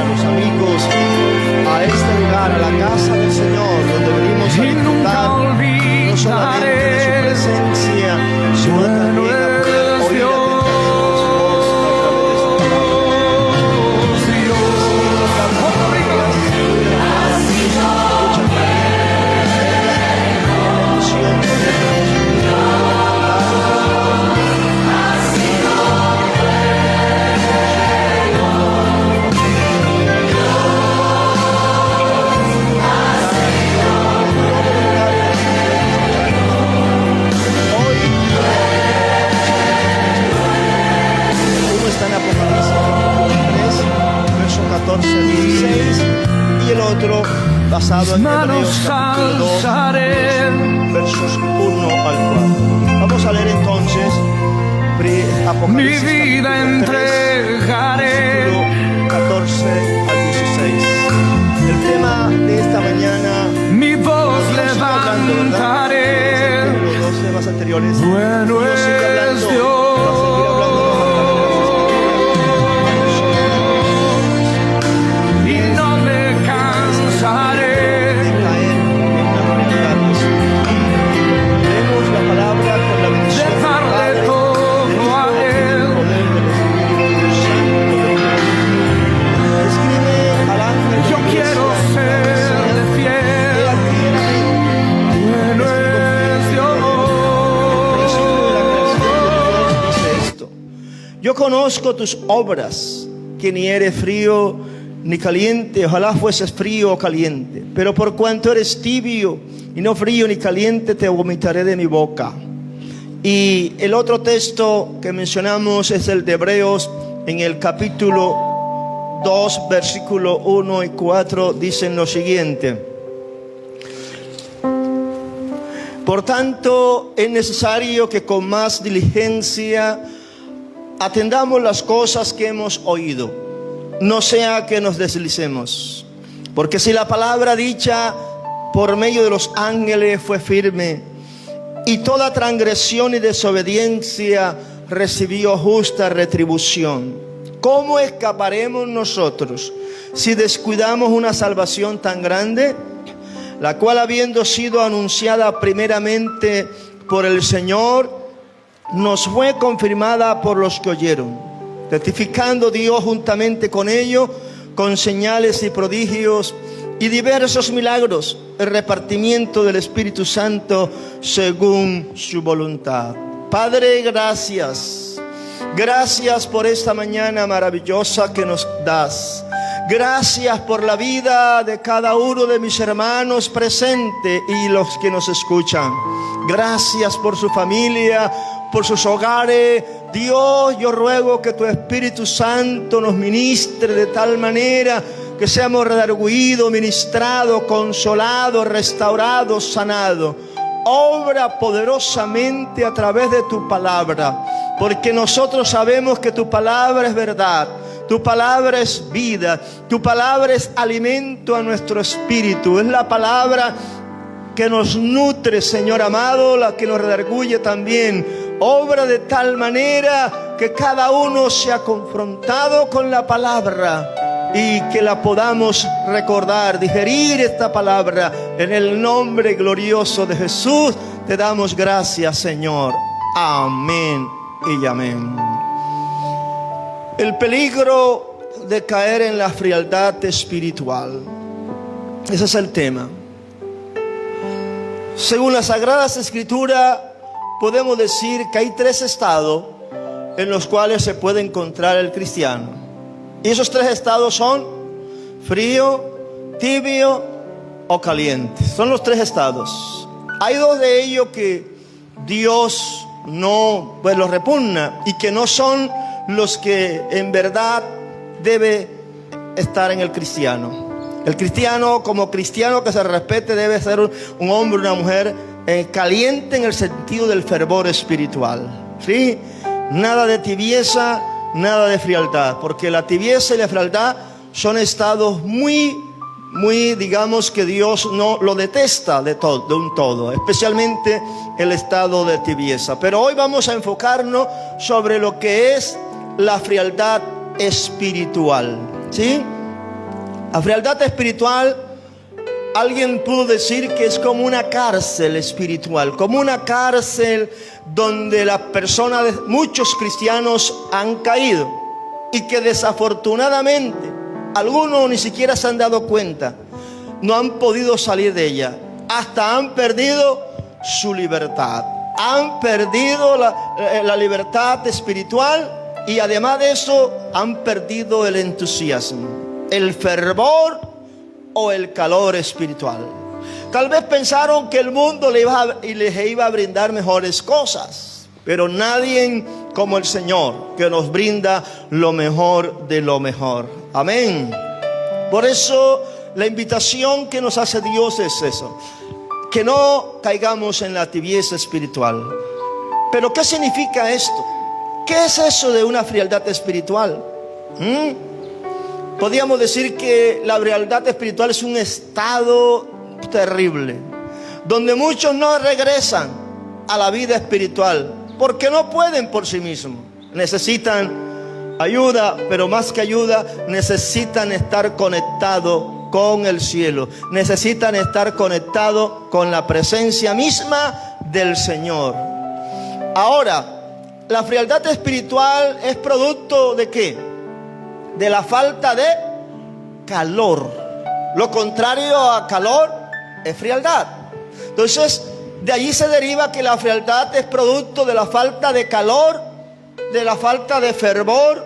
los amigos a este lugar, a la casa del Señor, donde venimos a disfrutar no solamente de su presencia, sino también a poder oír atentamente su voz a través de su y el otro basado en Hebreos capítulo 2, versos 1 al 4. Vamos a leer entonces Apocalipsis mi vida capítulo 3, versículo 14 al 16. El tema de esta mañana, mi voz levantaré. Los dos temas anteriores. Bueno Dios sigue hablando, es Dios. Yo conozco tus obras, que ni eres frío ni caliente. Ojalá fueses frío o caliente. Pero por cuanto eres tibio y no frío ni caliente, te vomitaré de mi boca. Y el otro texto que mencionamos es el de Hebreos, en el capítulo 2, versículo 1 y 4, dicen lo siguiente: por tanto, es necesario que con más diligencia atendamos las cosas que hemos oído, no sea que nos deslicemos. Porque si la palabra dicha por medio de los ángeles fue firme, y toda transgresión y desobediencia recibió justa retribución, ¿cómo escaparemos nosotros si descuidamos una salvación tan grande, la cual, habiendo sido anunciada primeramente por el Señor, nos fue confirmada por los que oyeron, testificando Dios juntamente con ellos, con señales y prodigios y diversos milagros, el repartimiento del Espíritu Santo según su voluntad. Padre, gracias. Gracias por esta mañana maravillosa que nos das. Gracias por la vida de cada uno de mis hermanos presentes y los que nos escuchan. Gracias por su familia, por sus hogares. Dios, yo ruego que tu Espíritu Santo nos ministre de tal manera que seamos redarguidos, ministrados, consolados, restaurados, sanados. Obra poderosamente a través de tu palabra, porque nosotros sabemos que tu palabra es verdad, tu palabra es vida, tu palabra es alimento a nuestro espíritu. Es la palabra que nos nutre, Señor amado, la que nos redarguye también. Obra de tal manera que cada uno sea confrontado con la palabra y que la podamos recordar, digerir esta palabra. En el nombre glorioso de Jesús te damos gracias, Señor. Amén y amén. El peligro de caer en la frialdad espiritual. Ese es el tema. Según las Sagradas Escrituras, podemos decir que hay tres estados en los cuales se puede encontrar el cristiano. Y esos tres estados son frío, tibio o caliente. Son los tres estados. Hay dos de ellos que Dios no los repugna y que no son los que en verdad debe estar en el cristiano. El cristiano, como cristiano que se respete, debe ser un hombre, una mujer caliente en el sentido del fervor espiritual, ¿sí? Nada de tibieza, nada de frialdad, porque la tibieza y la frialdad son estados muy, digamos que Dios no lo detesta de un todo, especialmente el estado de tibieza. Pero hoy vamos a enfocarnos sobre lo que es la frialdad espiritual, ¿sí? La frialdad espiritual, alguien pudo decir que es como una cárcel espiritual, como una cárcel donde las personas, muchos cristianos han caído y que desafortunadamente algunos ni siquiera se han dado cuenta, no han podido salir de ella, hasta han perdido su libertad, han perdido la libertad espiritual y además de eso han perdido el entusiasmo, el fervor o el calor espiritual. Tal vez pensaron que el mundo les iba a brindar mejores cosas, pero nadie como el Señor, que nos brinda lo mejor de lo mejor. Amén. Por eso la invitación que nos hace Dios es eso, que no caigamos en la tibieza espiritual. Pero ¿qué significa esto? ¿Qué es eso de una frialdad espiritual? Podríamos decir que la frialdad espiritual es un estado terrible, donde muchos no regresan a la vida espiritual, porque no pueden por sí mismos. Necesitan ayuda, pero más que ayuda, necesitan estar conectados con el cielo. Necesitan estar conectados con la presencia misma del Señor. Ahora, la frialdad espiritual es producto ¿de qué? De la falta de calor. Lo contrario a calor es frialdad. Entonces, de allí se deriva que la frialdad es producto de la falta de calor, de la falta de fervor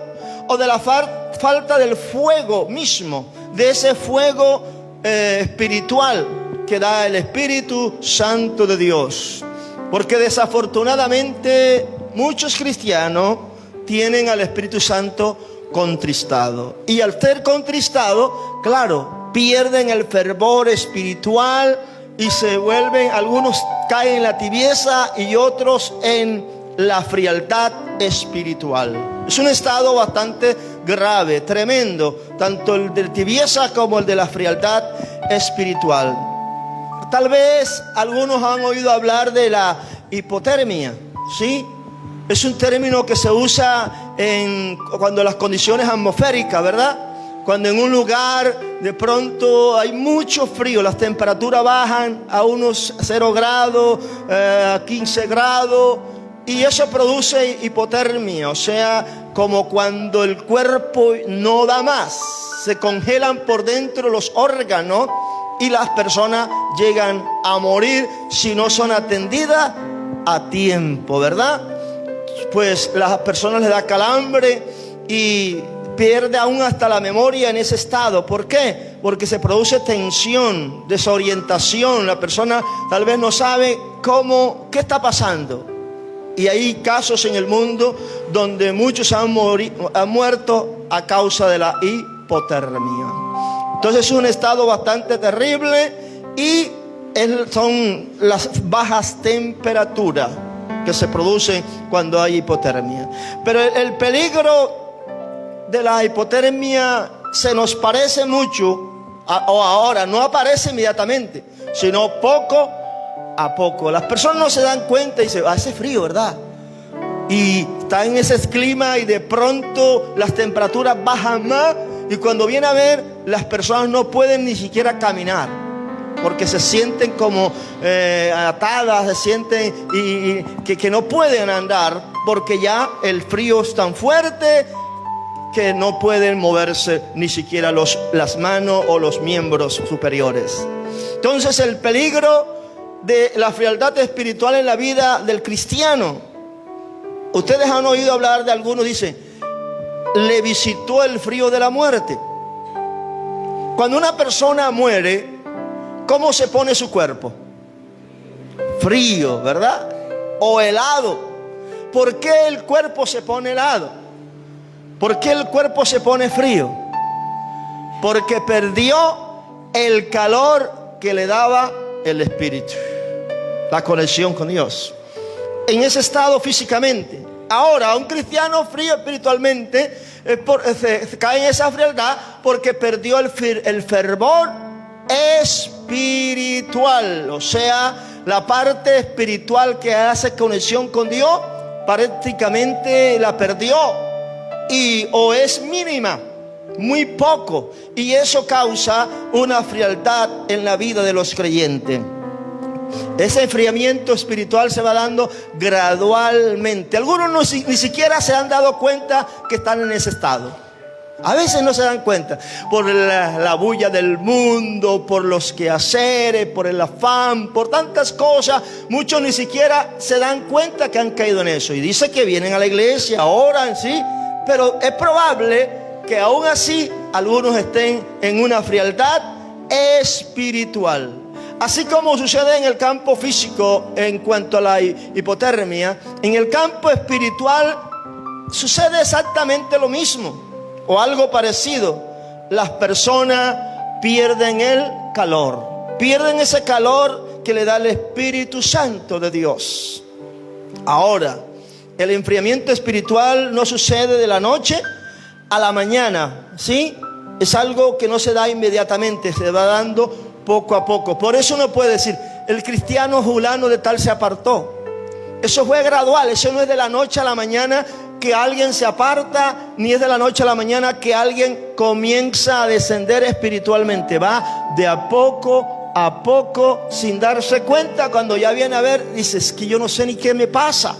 o de la falta del fuego mismo, de ese fuego espiritual que da el Espíritu Santo de Dios. Porque desafortunadamente muchos cristianos tienen al Espíritu Santo contristado. Y al ser contristado, claro, pierden el fervor espiritual y se vuelven, algunos caen en la tibieza y otros en la frialdad espiritual. Es un estado bastante grave, tremendo, tanto el de tibieza como el de la frialdad espiritual. Tal vez algunos han oído hablar de la hipotermia, ¿sí? Es un término que se usa cuando las condiciones atmosféricas, ¿verdad? Cuando en un lugar de pronto hay mucho frío, las temperaturas bajan a unos 0 grados, 15 grados, y eso produce hipotermia, o sea, como cuando el cuerpo no da más, se congelan por dentro los órganos y las personas llegan a morir si no son atendidas a tiempo, ¿verdad? Pues las personas les da calambre y pierde aún hasta la memoria en ese estado. ¿Por qué? Porque se produce tensión, desorientación. La persona tal vez no sabe qué está pasando. Y hay casos en el mundo donde muchos han muerto a causa de la hipotermia. Entonces es un estado bastante terrible y son las bajas temperaturas que se producen cuando hay hipotermia. Pero el peligro de la hipotermia se nos parece mucho, o ahora no aparece inmediatamente, sino poco a poco. Las personas no se dan cuenta y dicen, hace frío, ¿verdad? Y está en ese clima y de pronto las temperaturas bajan más y cuando viene a ver, las personas no pueden ni siquiera caminar, porque se sienten como atadas, se sienten que no pueden andar, porque ya el frío es tan fuerte que no pueden moverse ni siquiera las manos o los miembros superiores. Entonces el peligro de la frialdad espiritual en la vida del cristiano. Ustedes han oído hablar de algunos, dice, le visitó el frío de la muerte. Cuando una persona muere, ¿cómo se pone su cuerpo? Frío, ¿verdad? O helado. ¿Por qué el cuerpo se pone helado? ¿Por qué el cuerpo se pone frío? Porque perdió el calor que le daba el Espíritu, la conexión con Dios. En ese estado físicamente. Ahora, un cristiano frío espiritualmente se cae en esa frialdad porque perdió el fervor espiritual, o sea, la parte espiritual que hace conexión con Dios, prácticamente la perdió, y o es mínima muy poco. Y eso causa una frialdad en la vida de los creyentes. Ese enfriamiento espiritual se va dando gradualmente. Algunos ni siquiera se han dado cuenta que están en ese estado. A veces no se dan cuenta por la bulla del mundo, por los quehaceres, por el afán, por tantas cosas. Muchos ni siquiera se dan cuenta que han caído en eso. Y dice que vienen a la iglesia, oran, sí, pero es probable que aún así algunos estén en una frialdad espiritual. Así como sucede en el campo físico en cuanto a la hipotermia, en el campo espiritual sucede exactamente lo mismo o algo parecido. Las personas pierden el calor, pierden ese calor que le da el Espíritu Santo de Dios. Ahora, el enfriamiento espiritual no sucede de la noche a la mañana, ¿sí? Es algo que no se da inmediatamente, se va dando poco a poco. Por eso uno puede decir, el cristiano fulano de tal se apartó. Eso fue gradual, eso no es de la noche a la mañana que alguien se aparta, ni es de la noche a la mañana que alguien comienza a descender espiritualmente. Va de a poco, sin darse cuenta. Cuando ya viene a ver, dices, es que yo no sé ni qué me pasa,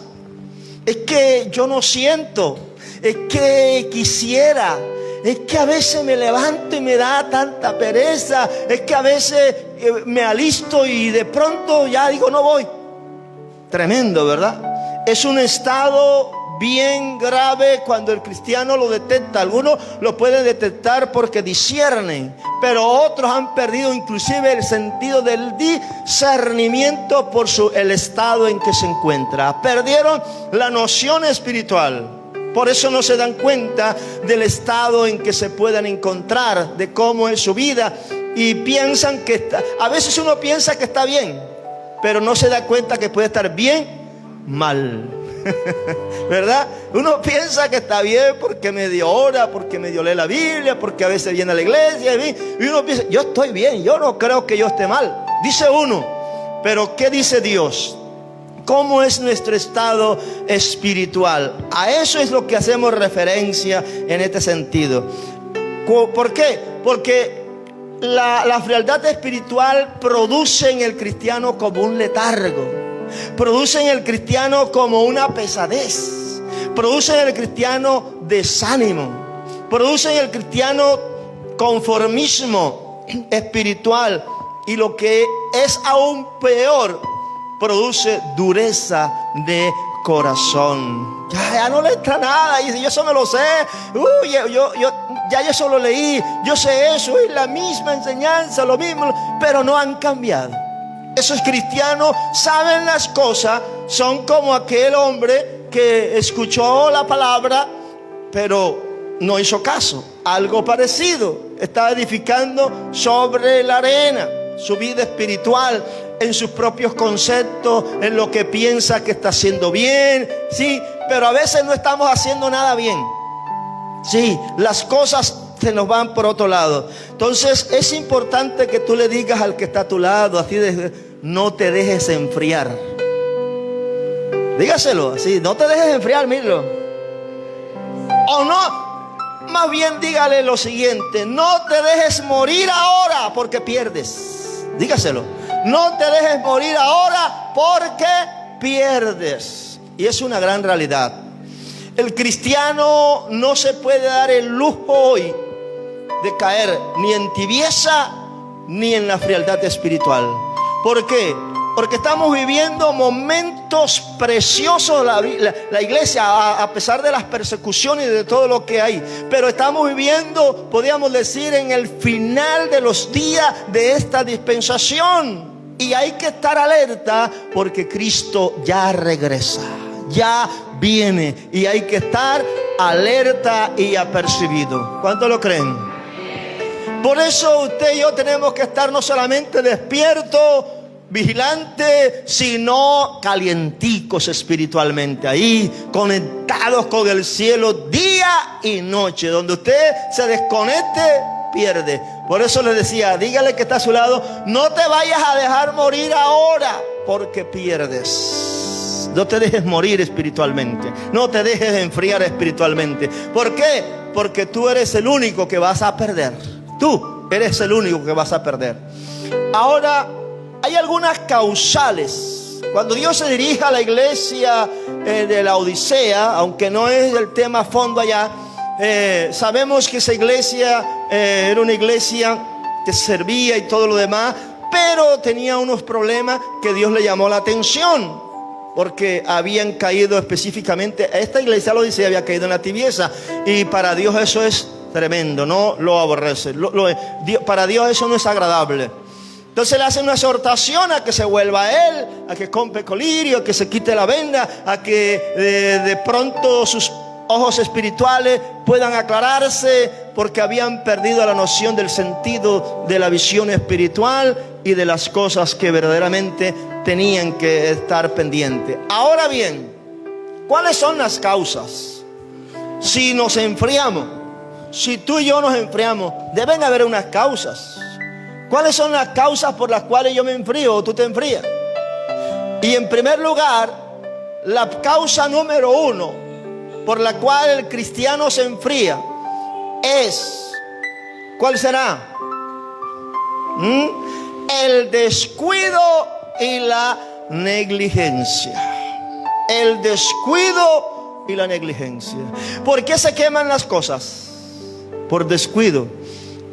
es que yo no siento, es que quisiera, es que a veces me levanto y me da tanta pereza, es que a veces me alisto y de pronto ya digo no voy. Tremendo, ¿verdad? Es un estado bien grave cuando el cristiano lo detecta. Algunos lo pueden detectar porque disciernen, pero otros han perdido inclusive el sentido del discernimiento por el estado en que se encuentra. Perdieron la noción espiritual. Por eso no se dan cuenta del estado en que se puedan encontrar, de cómo es su vida, y piensan que a veces uno piensa que está bien, pero no se da cuenta que puede estar bien, mal. ¿Verdad? Uno piensa que está bien porque medio ora, porque medio lee la Biblia, porque a veces viene a la iglesia, y uno piensa, yo estoy bien, yo no creo que yo esté mal. Dice uno, pero ¿qué dice Dios? ¿Cómo es nuestro estado espiritual? A eso es lo que hacemos referencia en este sentido. ¿Por qué? Porque la frialdad espiritual produce en el cristiano como un letargo, produce en el cristiano como una pesadez, produce en el cristiano desánimo, produce en el cristiano conformismo espiritual, y lo que es aún peor, produce dureza de corazón. Ya no le entra nada. Y dice, yo eso me lo sé. Yo eso lo leí. Yo sé eso. Es la misma enseñanza, lo mismo. Pero no han cambiado. Esos cristianos saben las cosas. Son como aquel hombre que escuchó la palabra, pero no hizo caso. Algo parecido. Está edificando sobre la arena su vida espiritual, en sus propios conceptos, en lo que piensa que está haciendo bien, sí, pero a veces no estamos haciendo nada bien. Sí, las cosas se nos van por otro lado. Entonces es importante que tú le digas al que está a tu lado, así no te dejes enfriar. Dígaselo así, no te dejes enfriar, míralo. O no, más bien dígale lo siguiente: no te dejes morir ahora porque pierdes. Dígaselo. No te dejes morir ahora porque pierdes. Y es una gran realidad. El cristiano no se puede dar el lujo hoy de caer ni en tibieza ni en la frialdad espiritual. ¿Por qué? Porque estamos viviendo momentos preciosos, la iglesia, a pesar de las persecuciones y de todo lo que hay. Pero estamos viviendo, podríamos decir, en el final de los días de esta dispensación. Y hay que estar alerta porque Cristo ya regresa, ya viene. Y hay que estar alerta y apercibido. ¿Cuántos lo creen? Por eso usted y yo tenemos que estar no solamente despiertos, vigilantes, sino calienticos espiritualmente, ahí conectados con el cielo día y noche. Donde usted se desconecte, pierde. Por eso le decía, dígale que está a su lado, no te vayas a dejar morir ahora porque pierdes. No te dejes morir espiritualmente, no te dejes enfriar espiritualmente. ¿Por qué? porque tú eres el único que vas a perder. Tú eres el único que vas a perder. Ahora, hay algunas causales. Cuando Dios se dirige a la iglesia de la Odisea, aunque no es el tema a fondo allá, sabemos que esa iglesia era una iglesia que servía y todo lo demás, pero tenía unos problemas que Dios le llamó la atención, porque habían caído específicamente, esta iglesia, la Odisea, había caído en la tibieza, y para Dios eso es tremendo, no lo aborrece. Para Dios eso no es agradable. Entonces le hace una exhortación a que se vuelva a Él, a que compre colirio, a que se quite la venda, a que de pronto sus ojos espirituales puedan aclararse, porque habían perdido la noción del sentido de la visión espiritual y de las cosas que verdaderamente tenían que estar pendientes. Ahora bien, ¿cuáles son las causas? Si nos enfriamos, si tú y yo nos enfriamos, deben haber unas causas. ¿Cuáles son las causas por las cuales yo me enfrío o tú te enfrías? Y en primer lugar, la causa número uno por la cual el cristiano se enfría es, ¿cuál será? El descuido y la negligencia. El descuido y la negligencia. ¿Por qué se queman las cosas? Por descuido.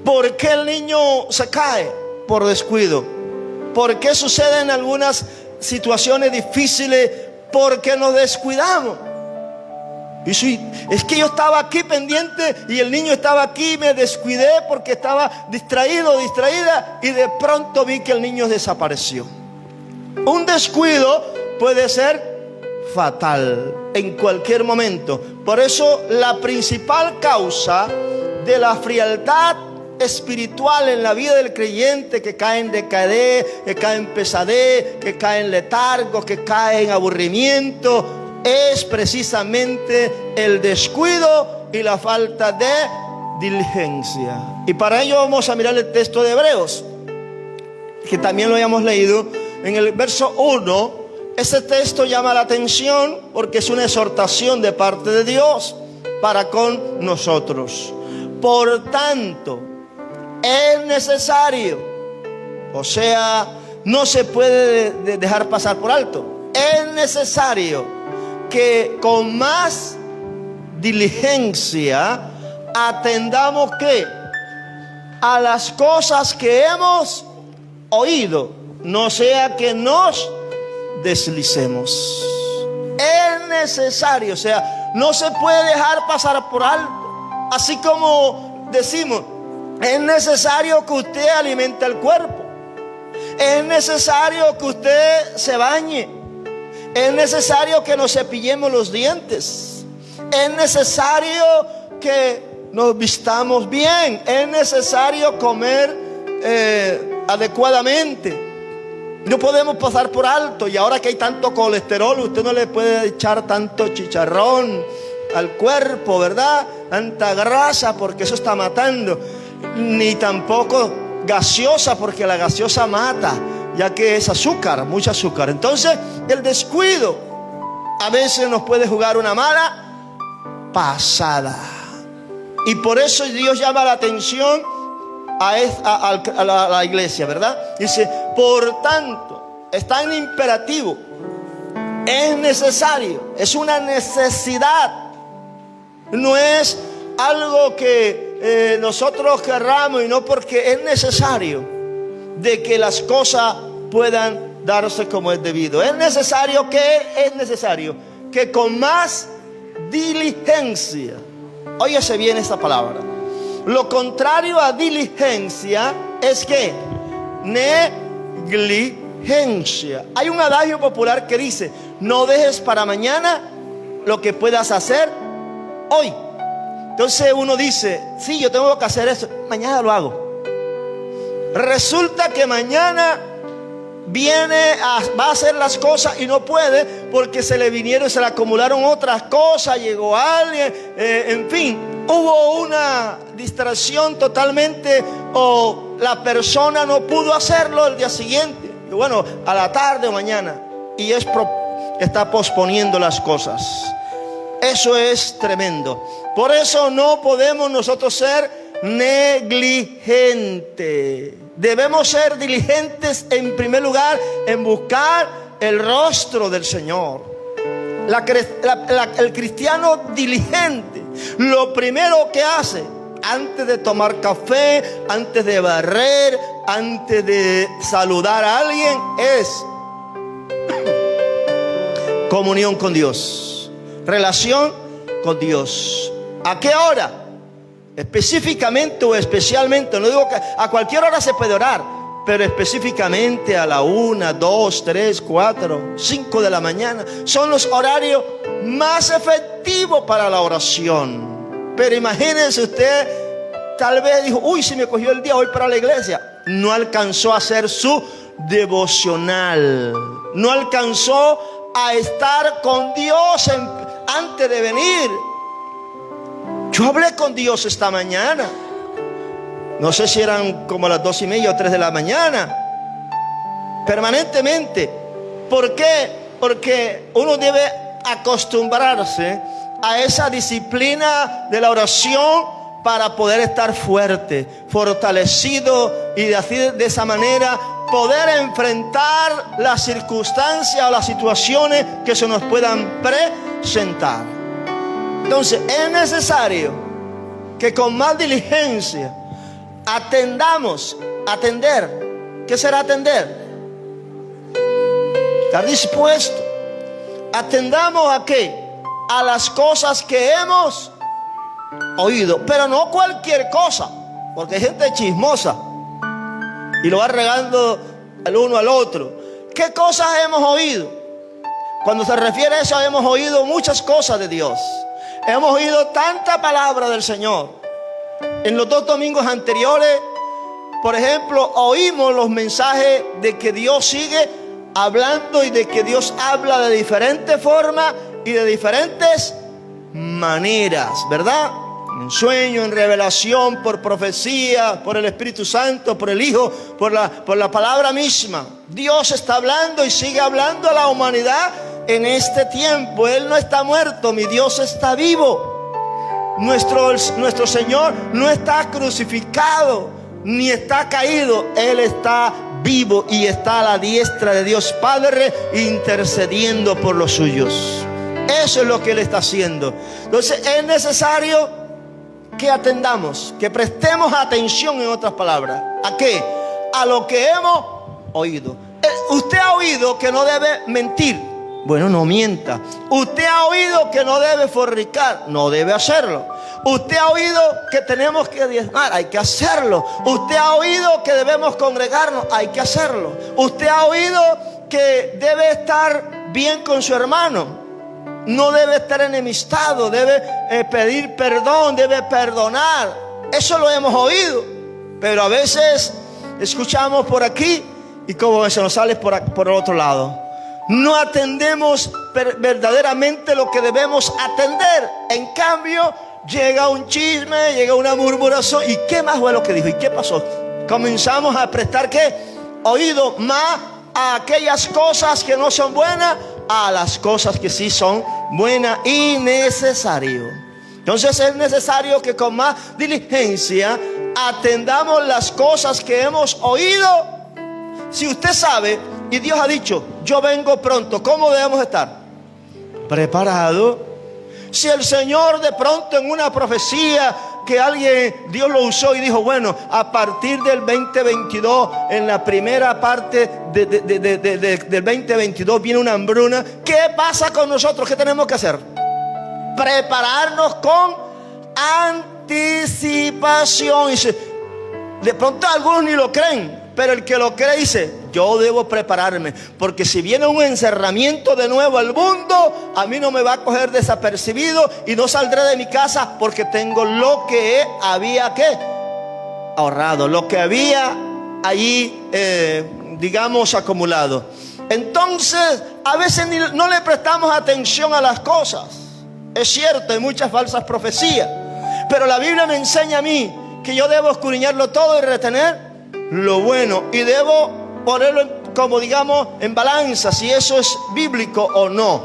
¿Por qué el niño se cae? Por descuido. ¿Por qué suceden algunas situaciones difíciles? Porque nos descuidamos. Y si es que yo estaba aquí pendiente y el niño estaba aquí, me descuidé porque estaba distraído, distraída, y de pronto vi que el niño desapareció. Un descuido puede ser fatal en cualquier momento. Por eso la principal causa de la frialdad espiritual en la vida del creyente, que cae en decadez, que cae en pesadez, que cae en letargo, que cae en aburrimiento, es precisamente el descuido y la falta de diligencia. Y para ello vamos a mirar el texto de Hebreos, que también lo hayamos leído. En el verso 1, ese texto llama la atención porque es una exhortación de parte de Dios para con nosotros. Por tanto, es necesario, o sea, no se puede dejar pasar por alto. Es necesario que con más diligencia atendamos ¿qué? A las cosas que hemos oído, no sea que nos deslicemos. Es necesario, o sea, no se puede dejar pasar por alto. Así como decimos, es necesario que usted alimente el cuerpo, es necesario que usted se bañe, es necesario que nos cepillemos los dientes, es necesario que nos vistamos bien, es necesario comer adecuadamente. No podemos pasar por alto. Y ahora que hay tanto colesterol, usted no le puede echar tanto chicharrón al cuerpo, ¿verdad? Tanta grasa, porque eso está matando. Ni tampoco gaseosa, porque la gaseosa mata, ya que es azúcar, mucho azúcar. Entonces el descuido a veces nos puede jugar una mala pasada. Y por eso Dios llama la atención a la iglesia, ¿verdad? Dice, por tanto, está en imperativo, es necesario, es una necesidad. No es algo que nosotros querramos, y no, porque es necesario de que las cosas puedan darse como es debido. Es necesario que con más diligencia, óyese bien esta palabra. Lo contrario a diligencia es que negligencia. Hay un adagio popular que dice: no dejes para mañana lo que puedas hacer hoy. Entonces uno dice, sí, yo tengo que hacer eso, mañana lo hago. Resulta que mañana va a hacer las cosas y no puede, porque se le se le acumularon otras cosas, llegó alguien, en fin, hubo una distracción totalmente, o la persona no pudo hacerlo el día siguiente, y bueno, a la tarde o mañana, y está posponiendo las cosas. Eso es tremendo. Por eso no podemos nosotros ser negligentes. Debemos ser diligentes en primer lugar en buscar el rostro del Señor. El cristiano diligente, lo primero que hace antes de tomar café, antes de barrer, antes de saludar a alguien, es comunión con Dios, relación con Dios. ¿A qué hora? Específicamente o especialmente, no digo que a cualquier hora se puede orar, pero específicamente a la 1, 2, 3, 4, 5 de la mañana. Son los horarios más efectivos para la oración. Pero imagínense usted, tal vez dijo, uy, se me cogió el día, voy para la iglesia. No alcanzó a hacer su devocional. No alcanzó a estar con Dios antes de venir. Yo hablé con Dios esta mañana. No sé si eran como las 2:30 o 3 de la mañana. Permanentemente. ¿Por qué? Porque uno debe acostumbrarse a esa disciplina de la oración para poder estar fuerte, fortalecido y de esa manera poder enfrentar las circunstancias o las situaciones que se nos puedan presentar. Entonces es necesario que con más diligencia atender. ¿Qué será atender? Estar dispuesto. Atendamos ¿a qué? A las cosas que hemos oído, pero no cualquier cosa, porque hay gente chismosa y lo va regando el uno al otro. ¿Qué cosas hemos oído? Cuando se refiere a eso, hemos oído muchas cosas de Dios. Hemos oído tanta palabra del Señor. En los 2 domingos anteriores, por ejemplo, oímos los mensajes de que Dios sigue hablando y de que Dios habla de diferentes formas y de diferentes maneras, ¿verdad? En sueño, en revelación, por profecía, por el Espíritu Santo, por el Hijo, por la palabra misma. Dios está hablando y sigue hablando a la humanidad en este tiempo. Él no está muerto, mi Dios está vivo. Nuestro Señor no está crucificado ni está caído. Él está vivo y está a la diestra de Dios Padre intercediendo por los suyos. Eso es lo que Él está haciendo. Entonces es necesario que atendamos, que prestemos atención, en otras palabras. ¿A qué? A lo que hemos oído. Usted ha oído que no debe mentir. Bueno, no mienta. Usted ha oído que no debe fornicar. No debe hacerlo. Usted ha oído que tenemos que diezmar. Hay que hacerlo. Usted ha oído que debemos congregarnos. Hay que hacerlo. Usted ha oído que debe estar bien con su hermano. No debe estar enemistado. Debe pedir perdón. Debe perdonar. Eso lo hemos oído. Pero a veces escuchamos por aquí y como se nos sale por el otro lado. No atendemos verdaderamente lo que debemos atender. En cambio, llega un chisme, llega una murmuración. ¿Y qué más fue lo que dijo? ¿Y qué pasó? Comenzamos a prestar ¿qué? Oído más a aquellas cosas que no son buenas, a las cosas que sí son buenas y necesarias. Entonces es necesario que con más diligencia atendamos las cosas que hemos oído. Si usted sabe y Dios ha dicho, yo vengo pronto, ¿cómo debemos estar? Preparado. Si el Señor de pronto en una profecía que Dios lo usó y dijo, bueno, a partir del 2022, en la primera parte del 2022 viene una hambruna. ¿Qué pasa con nosotros? ¿Qué tenemos que hacer? Prepararnos con anticipación. De pronto algunos ni lo creen, pero el que lo cree dice, yo debo prepararme, porque si viene un encerramiento de nuevo al mundo, a mí no me va a coger desapercibido y no saldré de mi casa porque tengo lo que había ahorrado, lo que había allí, digamos, acumulado. Entonces, a veces no le prestamos atención a las cosas. Es cierto, hay muchas falsas profecías, pero la Biblia me enseña a mí que yo debo escudriñarlo todo y retener lo bueno, y debo ponerlo como digamos en balanza, si eso es bíblico o no.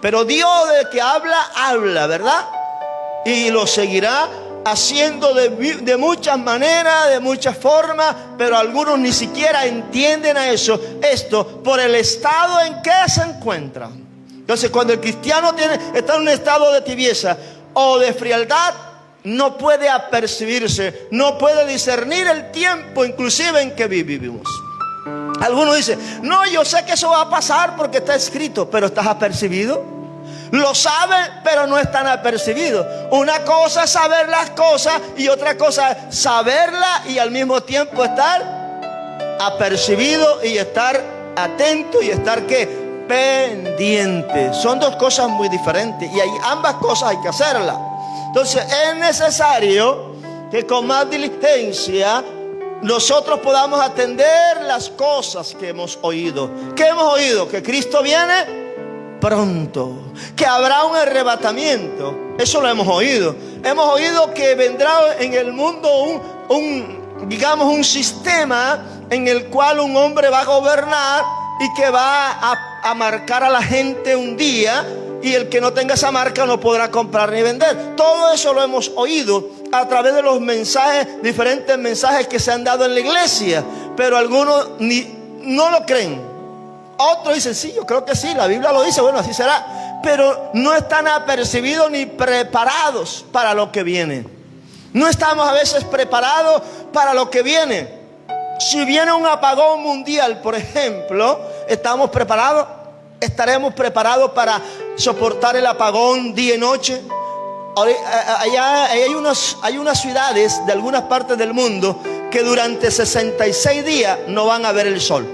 Pero Dios de que habla, ¿verdad? Y lo seguirá haciendo de muchas maneras, de muchas formas, pero algunos ni siquiera entienden esto por el estado en que se encuentra. Entonces, cuando el cristiano está en un estado de tibieza o de frialdad, no puede apercibirse, no puede discernir el tiempo inclusive en que vivimos. Algunos dicen, no, yo sé que eso va a pasar porque está escrito, pero ¿estás apercibido? Lo saben, pero no están apercibidos. Una cosa es saber las cosas y otra cosa es saberla y al mismo tiempo estar apercibido y estar atento y estar ¿qué? Pendiente. Son dos cosas muy diferentes y ambas cosas hay que hacerlas. Entonces es necesario que con más diligencia nosotros podamos atender las cosas que hemos oído. ¿Qué hemos oído? Que Cristo viene pronto, que habrá un arrebatamiento. Eso lo hemos oído. Hemos oído que vendrá en el mundo un sistema en el cual un hombre va a gobernar y que va a marcar a la gente un día, y el que no tenga esa marca no podrá comprar ni vender. Todo eso lo hemos oído a través de los mensajes, diferentes mensajes que se han dado en la iglesia, pero algunos no lo creen. Otros dicen, sí, yo creo que sí, la Biblia lo dice, bueno, así será. Pero no están apercibidos ni preparados para lo que viene. No estamos a veces preparados para lo que viene. Si viene un apagón mundial, por ejemplo, ¿estamos preparados? ¿Estaremos preparados para soportar el apagón día y noche? Allá hay unas ciudades de algunas partes del mundo que durante 66 días no van a ver el sol.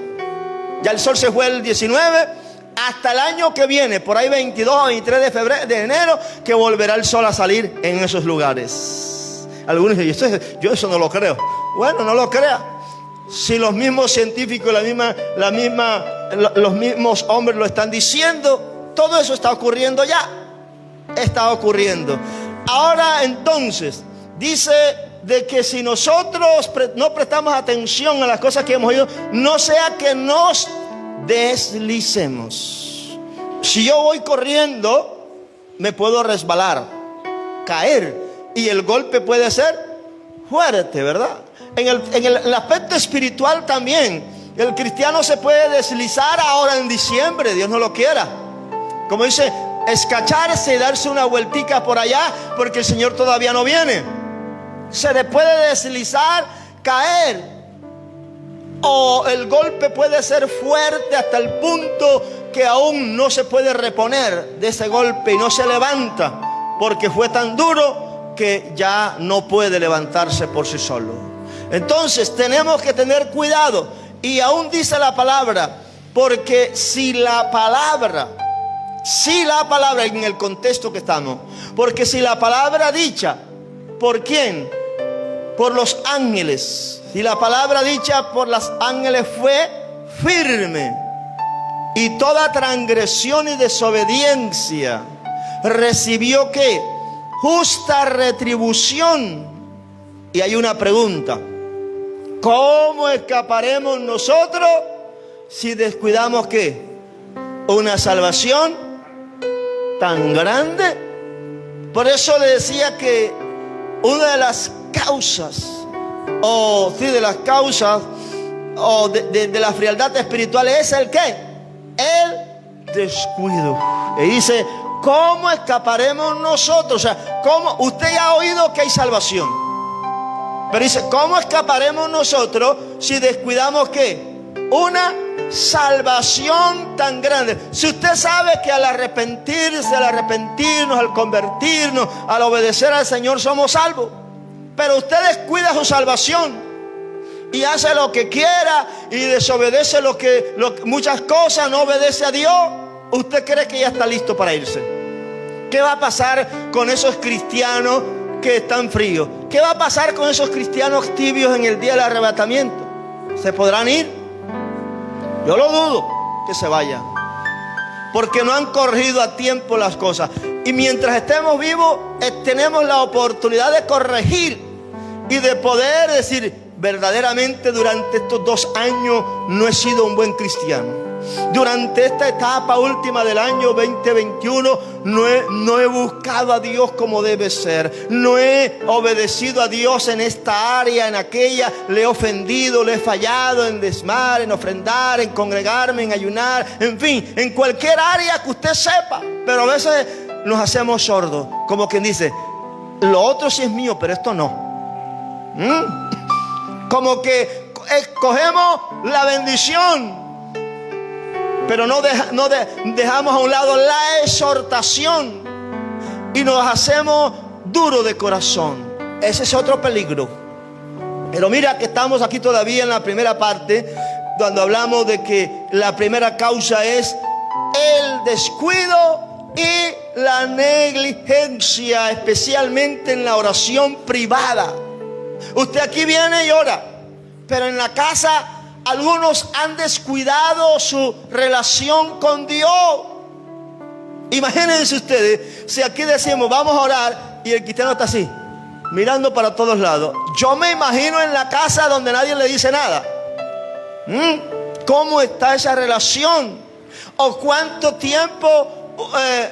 Ya el sol se fue el 19, hasta el año que viene, por ahí 22 o 23 de enero, que volverá el sol a salir en esos lugares. Algunos dicen, yo eso no lo creo. Bueno, no lo crea. Si los mismos científicos, los mismos hombres lo están diciendo, todo eso está ocurriendo ya. Está ocurriendo. Ahora entonces, dice de que si nosotros no prestamos atención a las cosas que hemos oído, no sea que nos deslicemos. Si yo voy corriendo, me puedo resbalar, caer, y el golpe puede ser fuerte, ¿verdad? En el aspecto espiritual también, el cristiano se puede deslizar ahora en diciembre, Dios no lo quiera. Como dice, escacharse y darse una vueltica por allá, porque el Señor todavía no viene. Se le puede deslizar, caer, o el golpe puede ser fuerte hasta el punto que aún no se puede reponer de ese golpe y no se levanta, porque fue tan duro que ya no puede levantarse por sí solo. Entonces tenemos que tener cuidado. Y aún dice la palabra, porque si la palabra en el contexto que estamos, porque si la palabra dicha, ¿por quién? Por los ángeles. Si la palabra dicha por los ángeles fue firme, y toda transgresión y desobediencia recibió ¿qué? Justa retribución. Y hay una pregunta: ¿cómo escaparemos nosotros si descuidamos ¿qué? Una salvación tan grande. Por eso le decía que una de las causas, de la frialdad espiritual es el ¿qué? El descuido. Y dice, ¿cómo escaparemos nosotros? O sea, ¿cómo? Usted ya ha oído que hay salvación, pero dice, ¿cómo escaparemos nosotros si descuidamos ¿qué? Una salvación tan grande. Si usted sabe que al arrepentirse, al arrepentirnos, al convertirnos, al obedecer al Señor somos salvos, pero usted descuida su salvación y hace lo que quiera y desobedece muchas cosas, no obedece a Dios, ¿usted cree que ya está listo para irse? ¿Qué va a pasar con esos cristianos que están fríos? ¿Qué va a pasar con esos cristianos tibios en el día del arrebatamiento? ¿Se podrán ir? Yo lo dudo que se vayan, porque no han corregido a tiempo las cosas. Y mientras estemos vivos, tenemos la oportunidad de corregir y de poder decir, verdaderamente durante estos 2 años no he sido un buen cristiano. Durante esta etapa última del año 2021 no he buscado a Dios como debe ser. No he obedecido a Dios en esta área, en aquella. Le he ofendido, le he fallado en diezmar, en ofrendar, en congregarme, en ayunar. En fin, en cualquier área que usted sepa. Pero a veces nos hacemos sordos. Como quien dice, lo otro sí es mío, pero esto no. Como que escogemos la bendición, pero no dejamos a un lado la exhortación y nos hacemos duros de corazón. Ese es otro peligro. Pero mira que estamos aquí todavía en la primera parte, cuando hablamos de que la primera causa es el descuido y la negligencia, especialmente en la oración privada. Usted aquí viene y ora, pero en la casa algunos han descuidado su relación con Dios. Imagínense ustedes, si aquí decimos vamos a orar y el cristiano está así, mirando para todos lados. Yo me imagino en la casa donde nadie le dice nada. ¿Cómo está esa relación? ¿O cuánto tiempo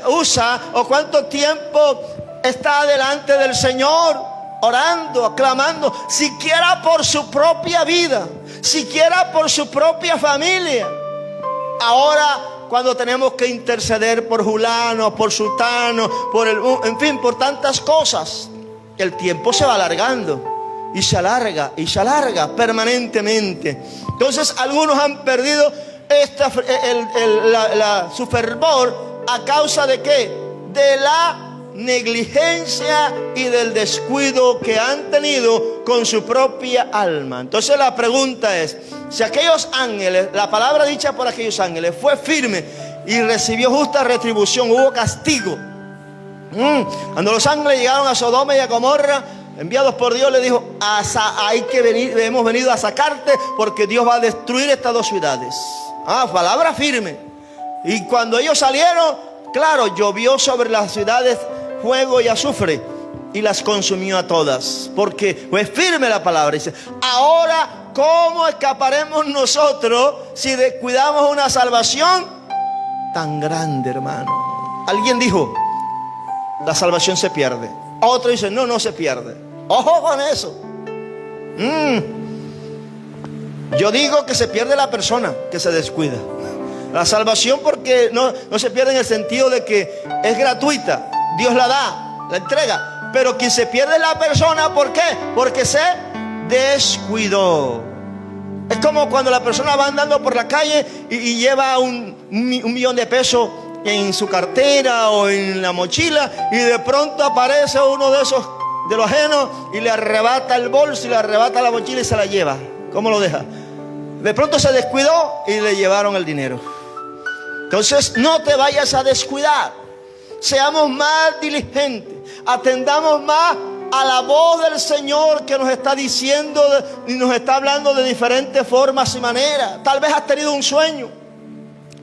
usa? ¿O cuánto tiempo está delante del Señor? Orando, aclamando, siquiera por su propia vida, siquiera por su propia familia. Ahora, cuando tenemos que interceder por fulano, por sultano, en fin, por tantas cosas, el tiempo se va alargando y se alarga permanentemente. Entonces, algunos han perdido su fervor a causa de ¿qué? De la negligencia y del descuido que han tenido con su propia alma. Entonces la pregunta es, si aquellos ángeles, la palabra dicha por aquellos ángeles fue firme y recibió justa retribución, hubo castigo. Cuando los ángeles llegaron a Sodoma y a Gomorra, enviados por Dios, le dijo, hemos venido a sacarte porque Dios va a destruir estas dos ciudades. Palabra firme. Y cuando ellos salieron, claro, llovió sobre las ciudades fuego y azufre y las consumió a todas, porque fue firme la palabra. Dice, ahora ¿cómo escaparemos nosotros si descuidamos una salvación tan grande, hermano? Alguien dijo, la salvación se pierde. Otro dice, no se pierde. Ojo con eso. Yo digo que se pierde la persona que se descuida. La salvación porque no se pierde en el sentido de que es gratuita. Dios la da, la entrega. Pero quien se pierde es la persona. ¿Por qué? Porque se descuidó. Es como cuando la persona va andando por la calle y lleva un millón de pesos en su cartera o en la mochila, y de pronto aparece uno de esos de los ajenos y le arrebata el bolso y le arrebata la mochila y se la lleva. ¿Cómo lo deja? De pronto se descuidó y le llevaron el dinero. Entonces no te vayas a descuidar. Seamos más diligentes. Atendamos más a la voz del Señor que nos está diciendo y nos está hablando de diferentes formas y maneras. Tal vez has tenido un sueño.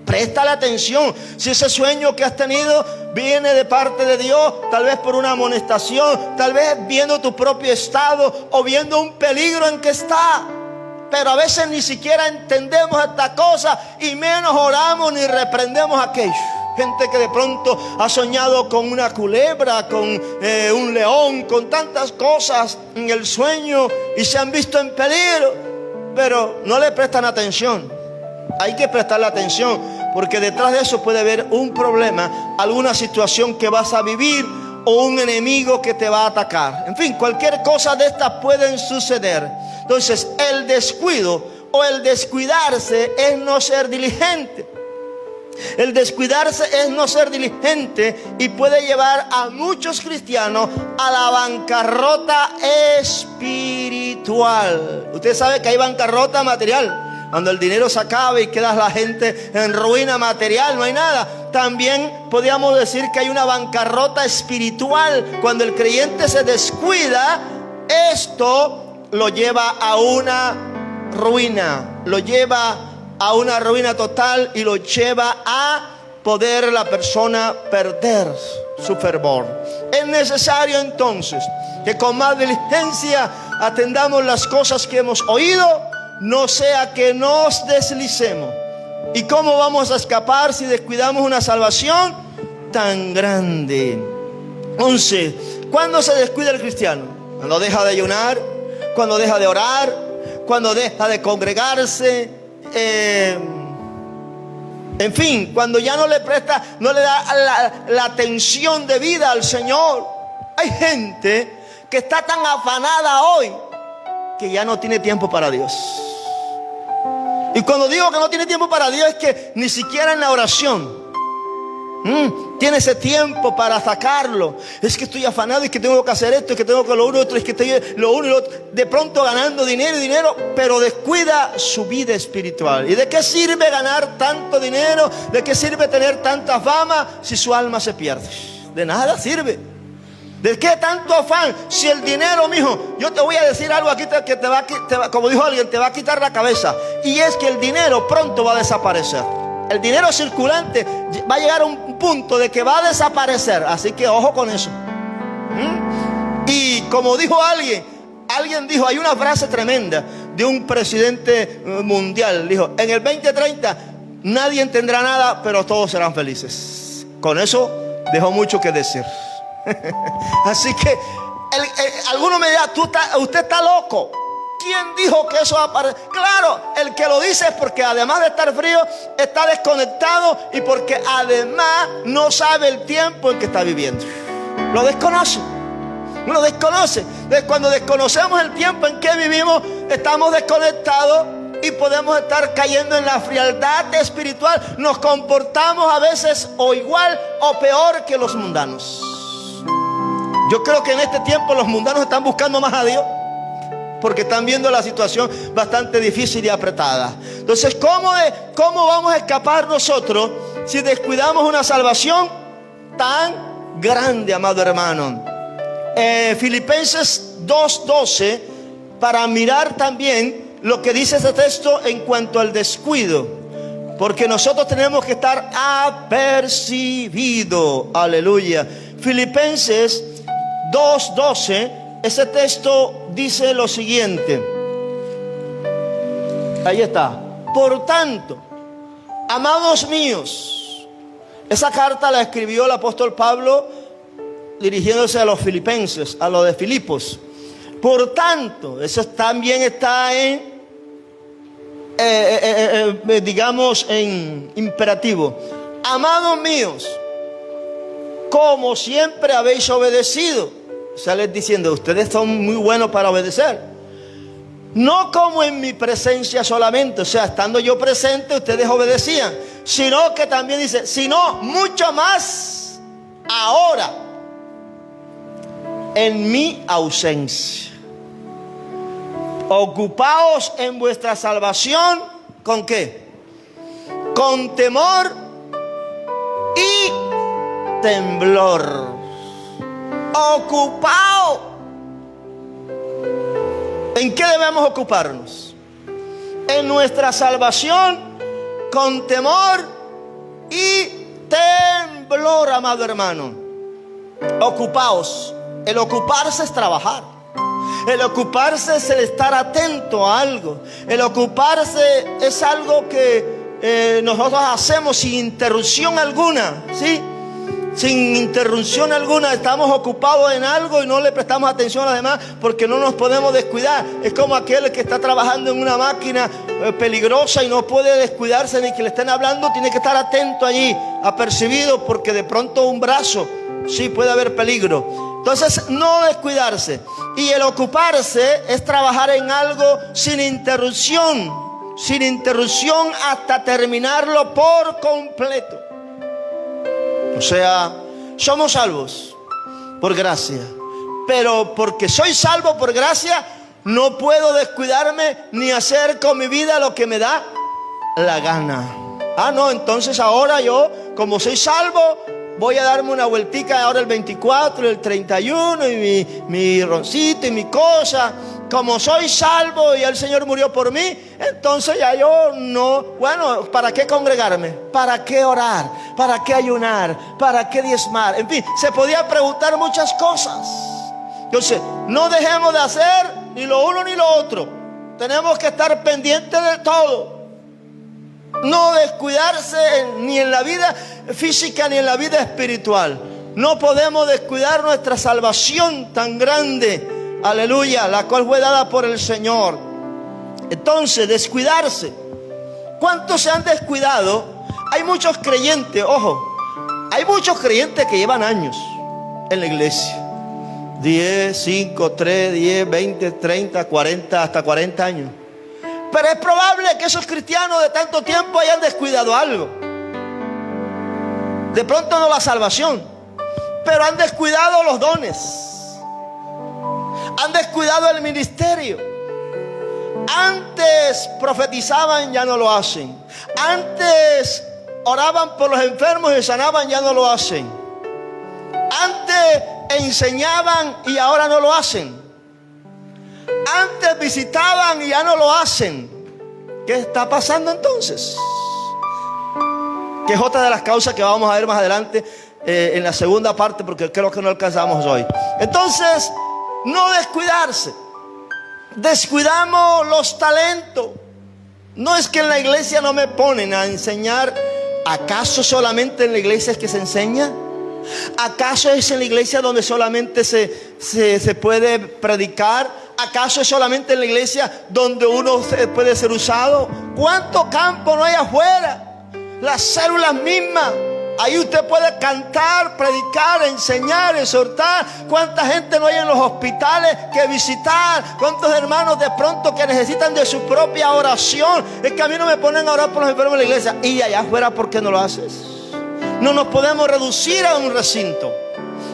Préstale atención. Si ese sueño que has tenido viene de parte de Dios, tal vez por una amonestación, tal vez viendo tu propio estado o viendo un peligro en que está. Pero a veces ni siquiera entendemos esta cosa y menos oramos ni reprendemos aquello. Gente que de pronto ha soñado con una culebra, con un león, con tantas cosas en el sueño y se han visto en peligro, pero no le prestan atención. Hay que prestarle atención porque detrás de eso puede haber un problema, alguna situación que vas a vivir o un enemigo que te va a atacar. En fin, cualquier cosa de estas pueden suceder. Entonces, el descuido o el descuidarse es no ser diligente. El descuidarse es no ser diligente y puede llevar a muchos cristianos a la bancarrota espiritual. Usted sabe que hay bancarrota material, cuando el dinero se acaba y queda la gente en ruina material, no hay nada. También podríamos decir que hay una bancarrota espiritual. Cuando el creyente se descuida, esto lo lleva a una ruina, lo lleva a una ruina total y lo lleva a poder la persona perder su fervor. Es necesario entonces que con más diligencia atendamos las cosas que hemos oído, no sea que nos deslicemos ¿Y cómo vamos a escapar si descuidamos una salvación tan grande? 11. ¿Cuándo se descuida el cristiano? Cuando deja de ayunar, cuando deja de orar, cuando deja de congregarse, en fin, cuando ya no le da la atención debida al Señor. Hay gente que está tan afanada hoy que ya no tiene tiempo para Dios. Y cuando digo que no tiene tiempo para Dios, es que ni siquiera en la oración tiene ese tiempo para sacarlo. Es que estoy afanado, y que tengo que hacer esto, y que tengo que lo uno y otro, es que estoy lo uno y lo otro. De pronto ganando dinero, pero descuida su vida espiritual. ¿Y de qué sirve ganar tanto dinero? ¿De qué sirve tener tanta fama si su alma se pierde? De nada sirve. ¿De qué tanto afán? Si el dinero, mijo, yo te voy a decir algo aquí que te va, como dijo alguien, te va a quitar la cabeza. Y es que el dinero pronto va a desaparecer. El dinero circulante va a llegar a un punto de que va a desaparecer. Así que ojo con eso. Y como dijo alguien dijo, hay una frase tremenda de un presidente mundial. Dijo, en el 2030 nadie tendrá nada, pero todos serán felices. Con eso dejó mucho que decir. Así que alguno me dirá, usted está loco. ¿Quién dijo que eso va a pasar? Claro, el que lo dice es porque además de estar frío, está desconectado, y porque además no sabe el tiempo en que está viviendo. Lo desconoce. Entonces, cuando desconocemos el tiempo en que vivimos, estamos desconectados y podemos estar cayendo en la frialdad espiritual. Nos comportamos a veces o igual o peor que los mundanos. Yo creo que en este tiempo los mundanos están buscando más a Dios, porque están viendo la situación bastante difícil y apretada. Entonces, ¿cómo vamos a escapar nosotros si descuidamos una salvación tan grande, amado hermano? Filipenses 2:12, para mirar también lo que dice este texto en cuanto al descuido, porque nosotros tenemos que estar apercibidos. Aleluya. Filipenses 2:12, ese texto dice lo siguiente. Ahí está. Por tanto, amados míos, esa carta la escribió el apóstol Pablo dirigiéndose a los filipenses, a los de Filipos. Por tanto, eso también está digamos en imperativo. Amados míos, como siempre habéis obedecido. Sales diciendo, ustedes son muy buenos para obedecer. No como en mi presencia solamente, o sea, estando yo presente, ustedes obedecían, sino que también dice, sino mucho más ahora, en mi ausencia. Ocupaos en vuestra salvación, ¿con qué? Con temor y temblor. Ocupado. ¿En qué debemos ocuparnos? En nuestra salvación, con temor y temblor, amado hermano. Ocupaos. El ocuparse es trabajar. El ocuparse es el estar atento a algo. El ocuparse es algo que nosotros hacemos sin interrupción alguna, ¿sí? Sin interrupción alguna, estamos ocupados en algo y no le prestamos atención a los demás, porque no nos podemos descuidar. Es como aquel que está trabajando en una máquina peligrosa y no puede descuidarse ni que le estén hablando. Tiene que estar atento allí, apercibido, porque de pronto un brazo, sí, puede haber peligro. Entonces, no descuidarse. Y el ocuparse es trabajar en algo sin interrupción hasta terminarlo por completo. O sea, somos salvos por gracia, pero porque soy salvo por gracia, no puedo descuidarme ni hacer con mi vida lo que me da la gana. No, entonces ahora yo, como soy salvo, voy a darme una vueltica ahora el 24, el 31 y mi roncito y mi cosa. Como soy salvo y el Señor murió por mí, entonces ya yo no, bueno, ¿para qué congregarme? ¿Para qué orar? ¿Para qué ayunar? ¿Para qué diezmar? En fin, se podía preguntar muchas cosas. Entonces, no dejemos de hacer ni lo uno ni lo otro. Tenemos que estar pendientes de todo. No descuidarse ni en la vida física ni en la vida espiritual. No podemos descuidar nuestra salvación tan grande, aleluya, la cual fue dada por el Señor. Entonces, descuidarse. ¿Cuántos se han descuidado? Hay muchos creyentes, ojo, hay muchos creyentes que llevan años en la iglesia. 10, 5, 3, 10, 20, 30, 40, hasta 40 años. Pero es probable que esos cristianos de tanto tiempo hayan descuidado algo. De pronto no la salvación, pero han descuidado los dones. Han descuidado el ministerio. Antes profetizaban, ya no lo hacen. Antes oraban por los enfermos y sanaban, ya no lo hacen. Antes enseñaban y ahora no lo hacen. Antes visitaban y ya no lo hacen. ¿Qué está pasando entonces? Que es otra de las causas que vamos a ver más adelante en la segunda parte, porque creo que no alcanzamos hoy. Entonces, no descuidarse. Descuidamos los talentos. No es que en la iglesia no me ponen a enseñar. ¿Acaso solamente en la iglesia es que se enseña? ¿Acaso es en la iglesia donde solamente se puede predicar? ¿Acaso es solamente en la iglesia donde uno puede ser usado? ¿Cuánto campo no hay afuera? Las células mismas. Ahí usted puede cantar, predicar, enseñar, exhortar. ¿Cuánta gente no hay en los hospitales que visitar? ¿Cuántos hermanos de pronto que necesitan de su propia oración? Es que a mí no me ponen a orar por los enfermos en la iglesia. Y allá afuera, ¿por qué no lo haces? No nos podemos reducir a un recinto.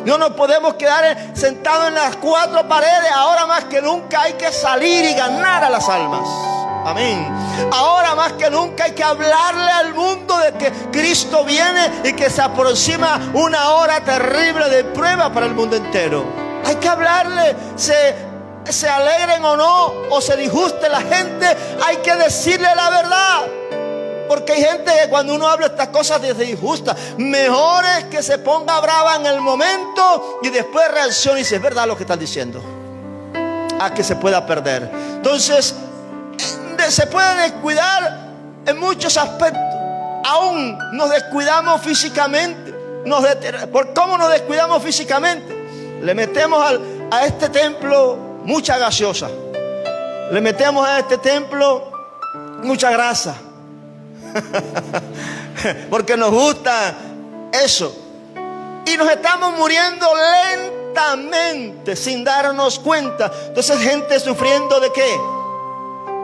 No nos podemos quedar sentados en las cuatro paredes. Ahora más que nunca hay que salir y ganar a las almas. Amén. Ahora más que nunca hay que hablarle al mundo de que Cristo viene y que se aproxima una hora terrible de prueba para el mundo entero. Hay que hablarle, se alegren o no, o se disguste la gente, hay que decirle la verdad. Porque hay gente que cuando uno habla estas cosas se disgusta. Mejor es que se ponga brava en el momento y después reaccione y dice, es verdad lo que están diciendo, a que se pueda perder. Entonces, se puede descuidar en muchos aspectos. Aún nos descuidamos físicamente. ¿Por cómo nos descuidamos físicamente? Le metemos a este templo mucha gaseosa. Le metemos a este templo mucha grasa. Porque nos gusta eso. Y nos estamos muriendo lentamente sin darnos cuenta. Entonces, gente sufriendo ¿de qué?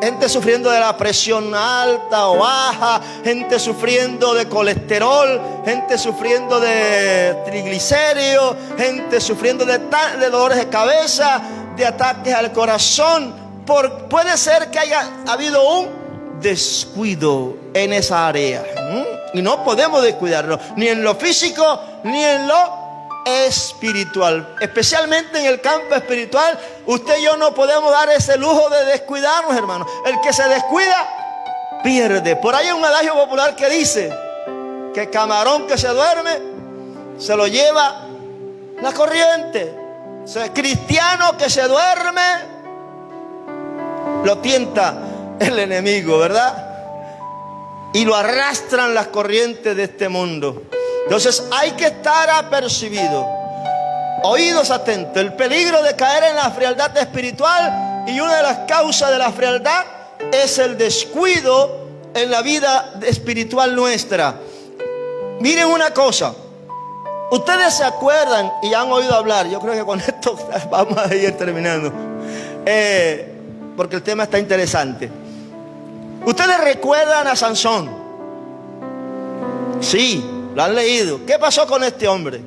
Gente sufriendo de la presión alta o baja, gente sufriendo de colesterol, gente sufriendo de triglicéridos, gente sufriendo de dolores de cabeza, de ataques al corazón. Puede ser que haya habido un descuido en esa área. Y no podemos descuidarnos, ni en lo físico, ni en lo espiritual. Especialmente en el campo espiritual, usted y yo no podemos dar ese lujo de descuidarnos, hermanos. El que se descuida, pierde. Por ahí hay un adagio popular que dice que camarón que se duerme, se lo lleva la corriente. O sea, cristiano que se duerme, lo tienta el enemigo, ¿verdad? Y lo arrastran las corrientes de este mundo. Entonces hay que estar apercibido, oídos atentos. El peligro de caer en la frialdad espiritual, y una de las causas de la frialdad es el descuido en la vida espiritual nuestra. Miren una cosa, ustedes se acuerdan y han oído hablar, yo creo que con esto vamos a ir terminando, porque el tema está interesante. Ustedes recuerdan a Sansón, sí, lo han leído. ¿Qué pasó con este hombre?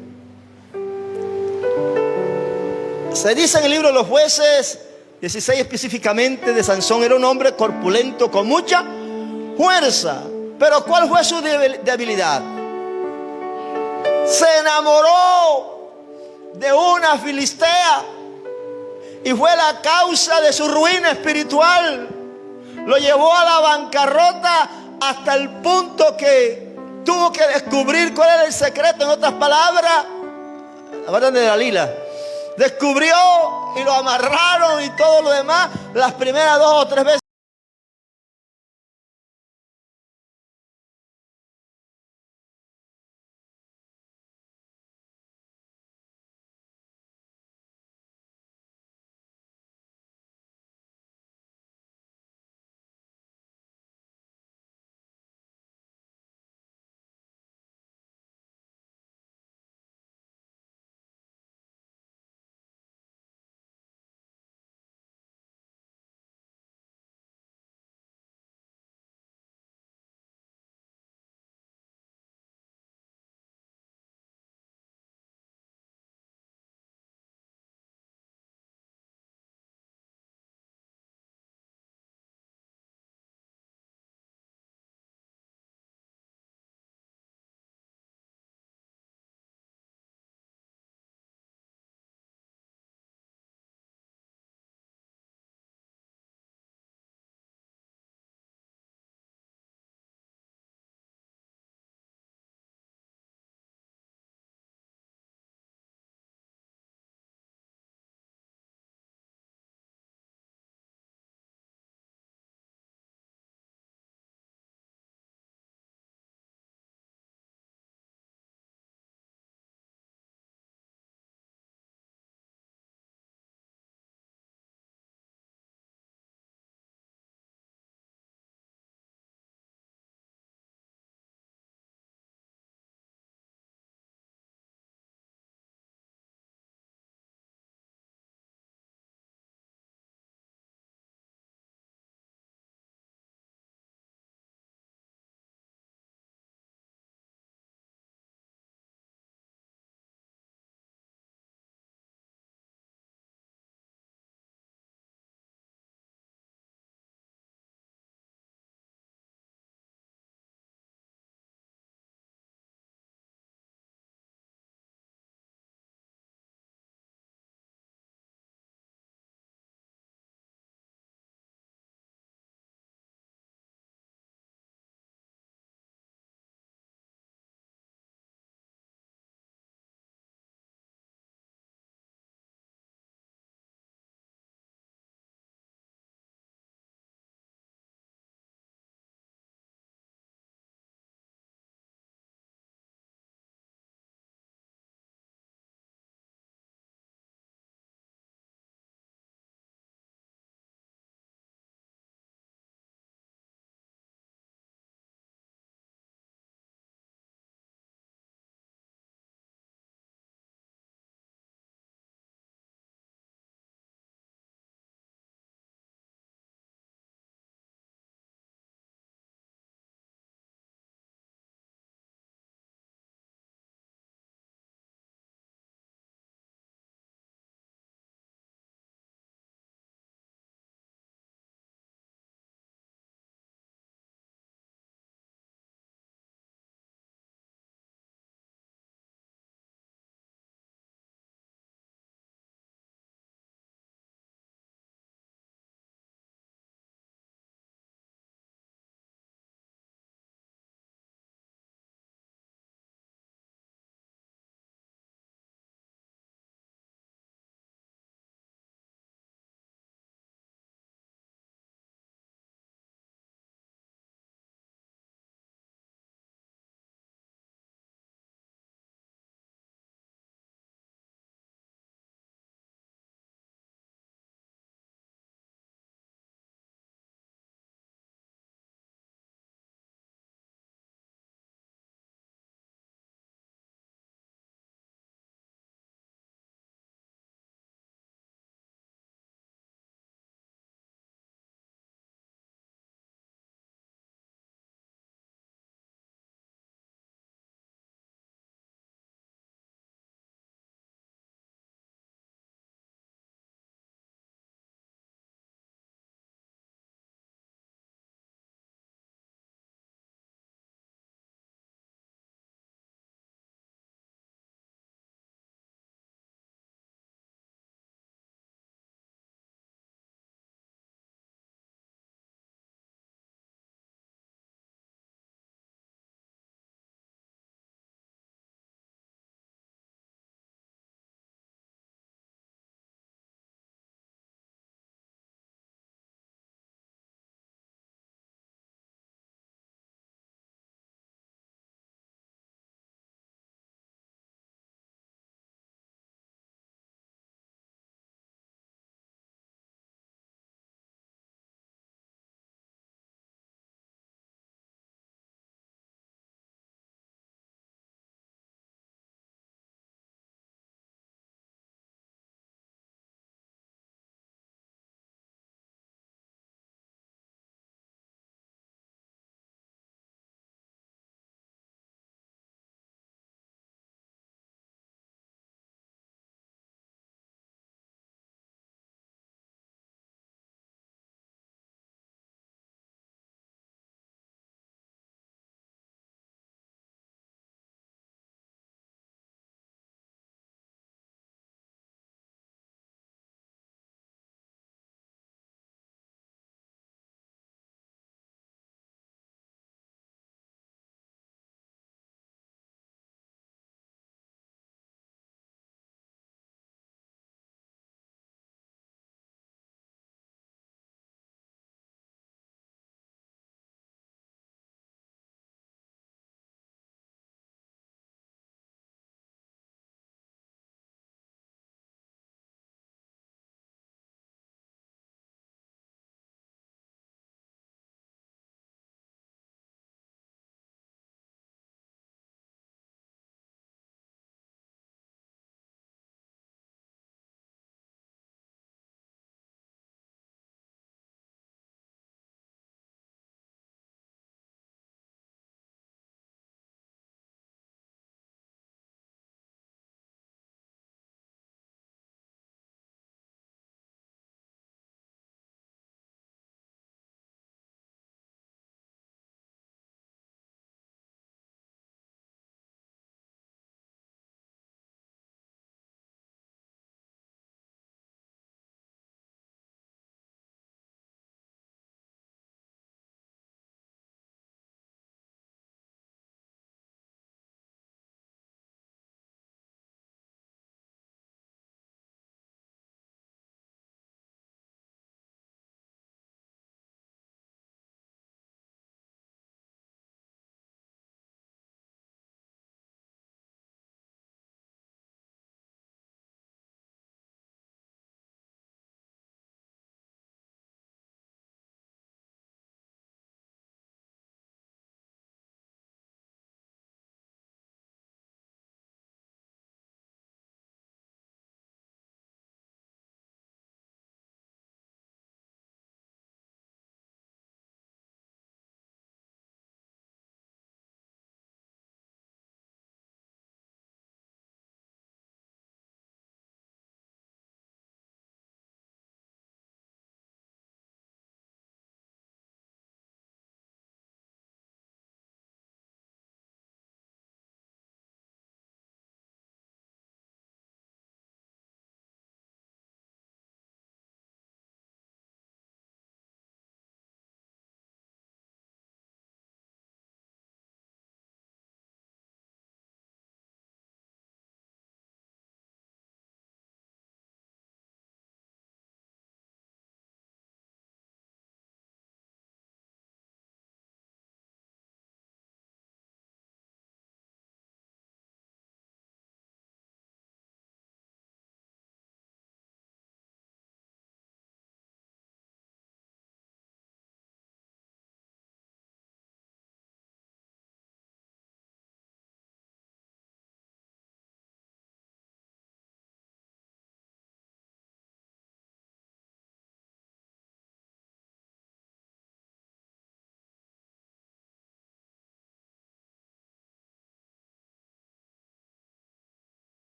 Se dice en el libro de los Jueces 16 específicamente de Sansón. Era un hombre corpulento con mucha fuerza. Pero ¿cuál fue su debilidad? Se enamoró de una filistea y fue la causa de su ruina espiritual. Lo llevó a la bancarrota hasta el punto que tuvo que descubrir cuál era el secreto. En otras palabras, hablan de Dalila. Descubrió y lo amarraron y todo lo demás. Las primeras 2 o 3 veces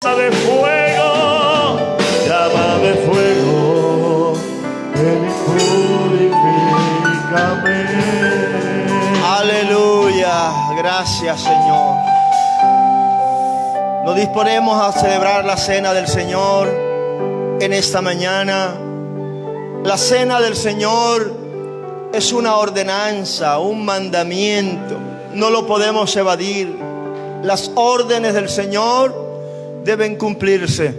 de fuego, llama de fuego, ven y purifícame. Aleluya, gracias Señor. Nos disponemos a celebrar la cena del Señor en esta mañana. La cena del Señor es una ordenanza, un mandamiento. No lo podemos evadir. Las órdenes del Señor deben cumplirse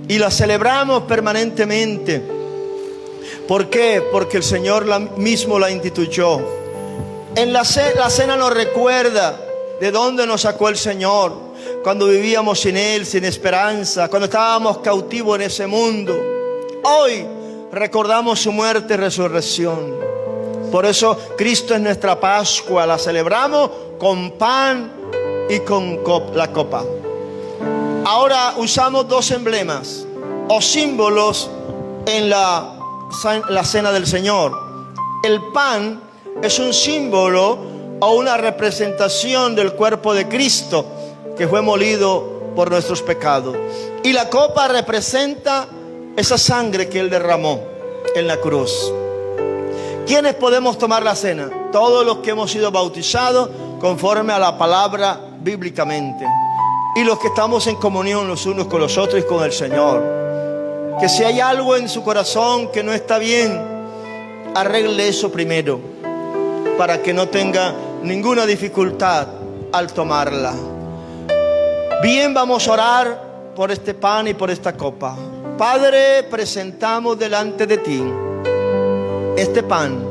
y las celebramos permanentemente. ¿Por qué? Porque el Señor mismo la instituyó. En la cena nos recuerda de dónde nos sacó el Señor, cuando vivíamos sin Él, sin esperanza, cuando estábamos cautivos en ese mundo. Hoy recordamos su muerte y resurrección. Por eso Cristo es nuestra Pascua. La celebramos con pan y con la copa. Ahora usamos dos emblemas o símbolos en la cena del Señor. El pan es un símbolo o una representación del cuerpo de Cristo que fue molido por nuestros pecados. Y la copa representa esa sangre que Él derramó en la cruz. ¿Quiénes podemos tomar la cena? Todos los que hemos sido bautizados conforme a la palabra bíblicamente. Y los que estamos en comunión los unos con los otros y con el Señor. Que si hay algo en su corazón que no está bien, arregle eso primero, para que no tenga ninguna dificultad al tomarla. Bien, vamos a orar por este pan y por esta copa. Padre, presentamos delante de ti este pan,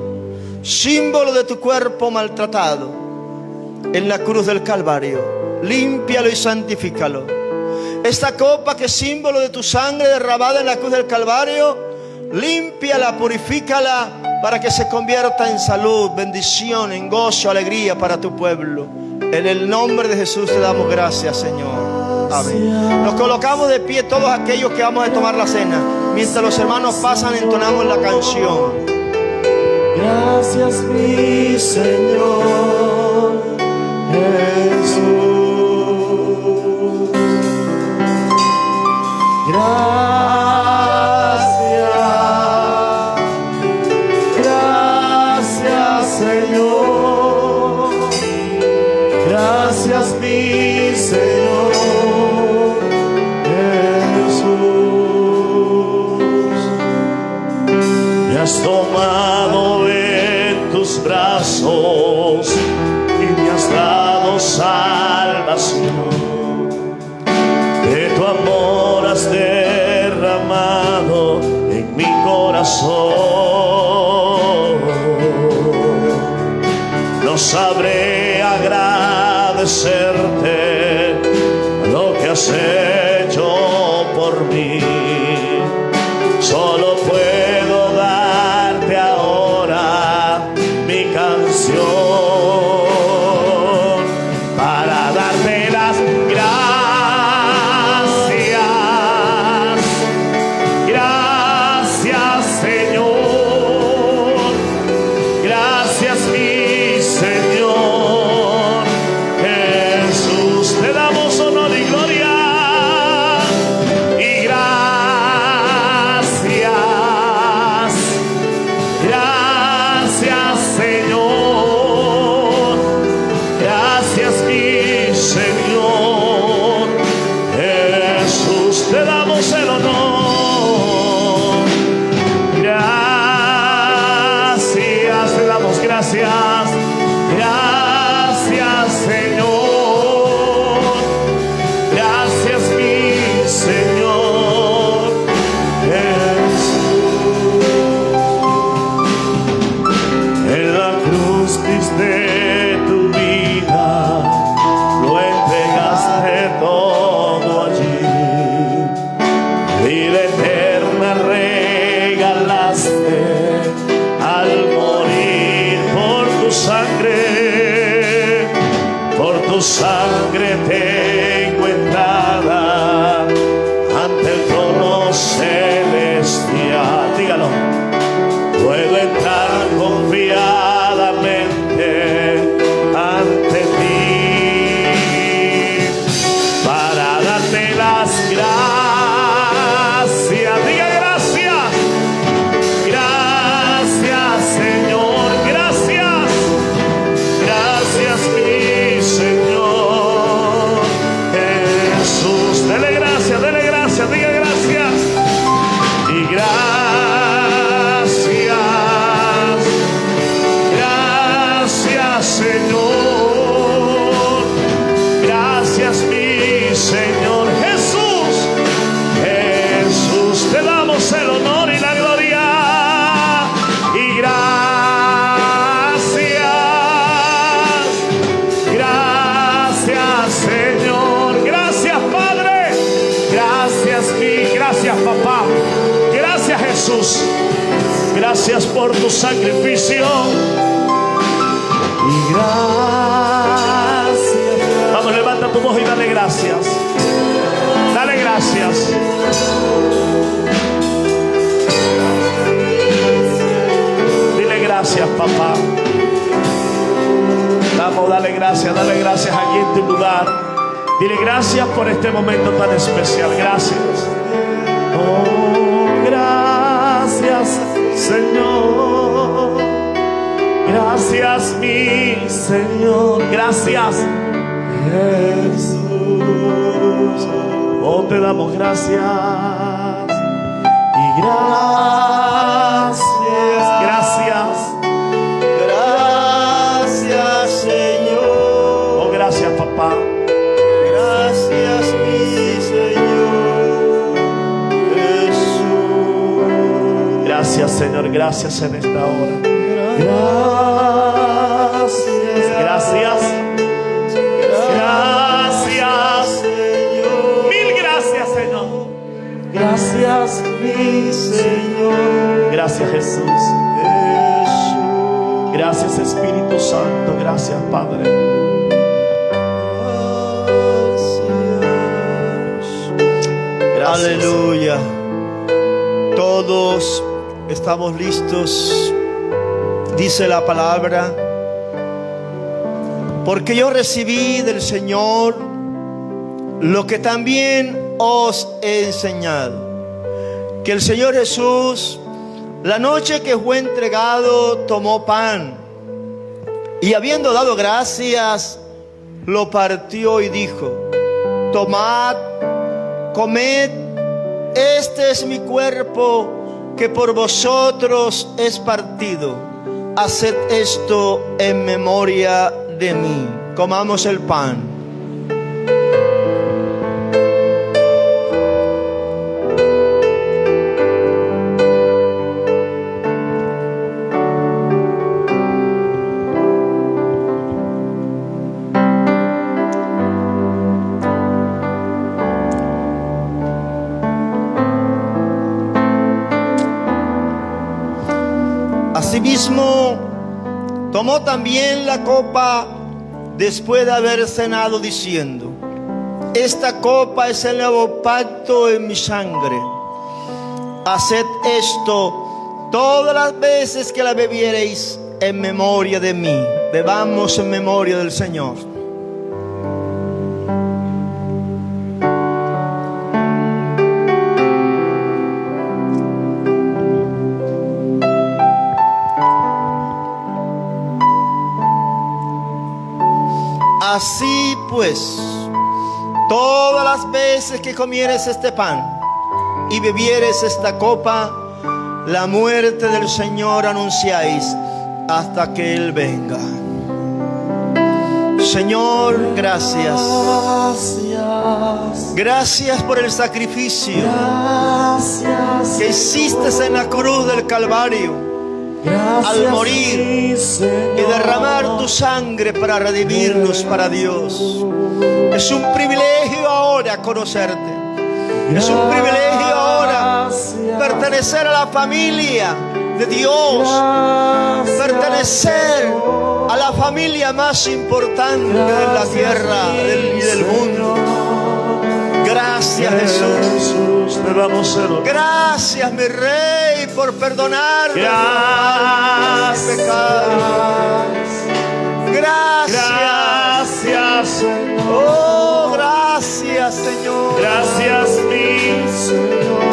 símbolo de tu cuerpo maltratado en la cruz del Calvario. Límpialo y santifícalo. Esta copa que es símbolo de tu sangre derramada en la cruz del Calvario, límpiala, purifícala, para que se convierta en salud, bendición, en gozo, alegría para tu pueblo. En el nombre de Jesús te damos gracias, Señor. Amén. Nos colocamos de pie todos aquellos que vamos a tomar la cena. Mientras los hermanos pasan, entonamos la canción. Gracias, mi Señor Jesús. Gracias, Señor. Gracias, mi Señor Jesús. Me has tomado en tus brazos y me has dado salvación. De tu amor has derramado en mi corazón. No sabré agradecerte lo que has hecho por mí. Solo puedo darte ahora mi canción para darte las gracias. Gracias, Señor. Gracias, mi Señor Jesús. Te damos honor y gloria. Y gracias. Gracias, Señor. Gracias, mi Señor Jesús. Te damos el honor. Gracias, te damos gracias. Gracias, Señor. Gracias, mi Señor Jesús. En la cruz diste tu vida, lo entregaste todo allí. Vida eterna regalaste al morir por tu sangre. Por tu sangre tengo entrada ante el trono celestial. Dígalo. Puedo entrar confiadamente ante ti para darte las Gracias por tu sacrificio. Y gracias. Vamos, levanta tu voz y dale gracias. Dale gracias. Dile gracias, papá. Vamos, dale gracias allí en tu lugar. Dile gracias por este momento tan especial. Gracias. Oh, gracias, Señor. Gracias, mi Señor. Gracias, Jesús. Oh, te damos gracias. Y gracias. Gracias. Gracias, Señor. Oh, gracias, papá. Gracias, mi Señor Jesús. Gracias, Señor. Gracias en esta hora. Gracias. Gracias. Señor. Mil gracias, Señor. Gracias, Mi Señor gracias, Jesús. Jesús. Gracias, Espíritu Santo. Gracias, Padre. Gracias. Aleluya. Todos estamos listos. Dice la palabra: porque yo recibí del Señor lo que también os he enseñado, que el Señor Jesús, la noche que fue entregado, tomó pan y, habiendo dado gracias, lo partió y dijo: tomad, comed, este es mi cuerpo que por vosotros es partido. Haced esto en memoria de mí. Comamos el pan. Asimismo, tomó también la copa después de haber cenado, diciendo: esta copa es el nuevo pacto en mi sangre. Haced esto todas las veces que la bebiereis en memoria de mí. Bebamos en memoria del Señor. Así pues, todas las veces que comieres este pan y bebieres esta copa, la muerte del Señor anunciáis hasta que Él venga. Señor, gracias. Gracias por el sacrificio que hiciste en la cruz del Calvario, al morir y derramar tu sangre para redimirnos para Dios. Es un privilegio ahora conocerte. Es un privilegio ahora pertenecer a la familia de Dios, pertenecer a la familia más importante de la tierra y del mundo. Gracias, Jesús. Gracias, mi Rey, por perdonarme mis pecados. Gracias. Oh, gracias, Señor. Gracias, mi Señor.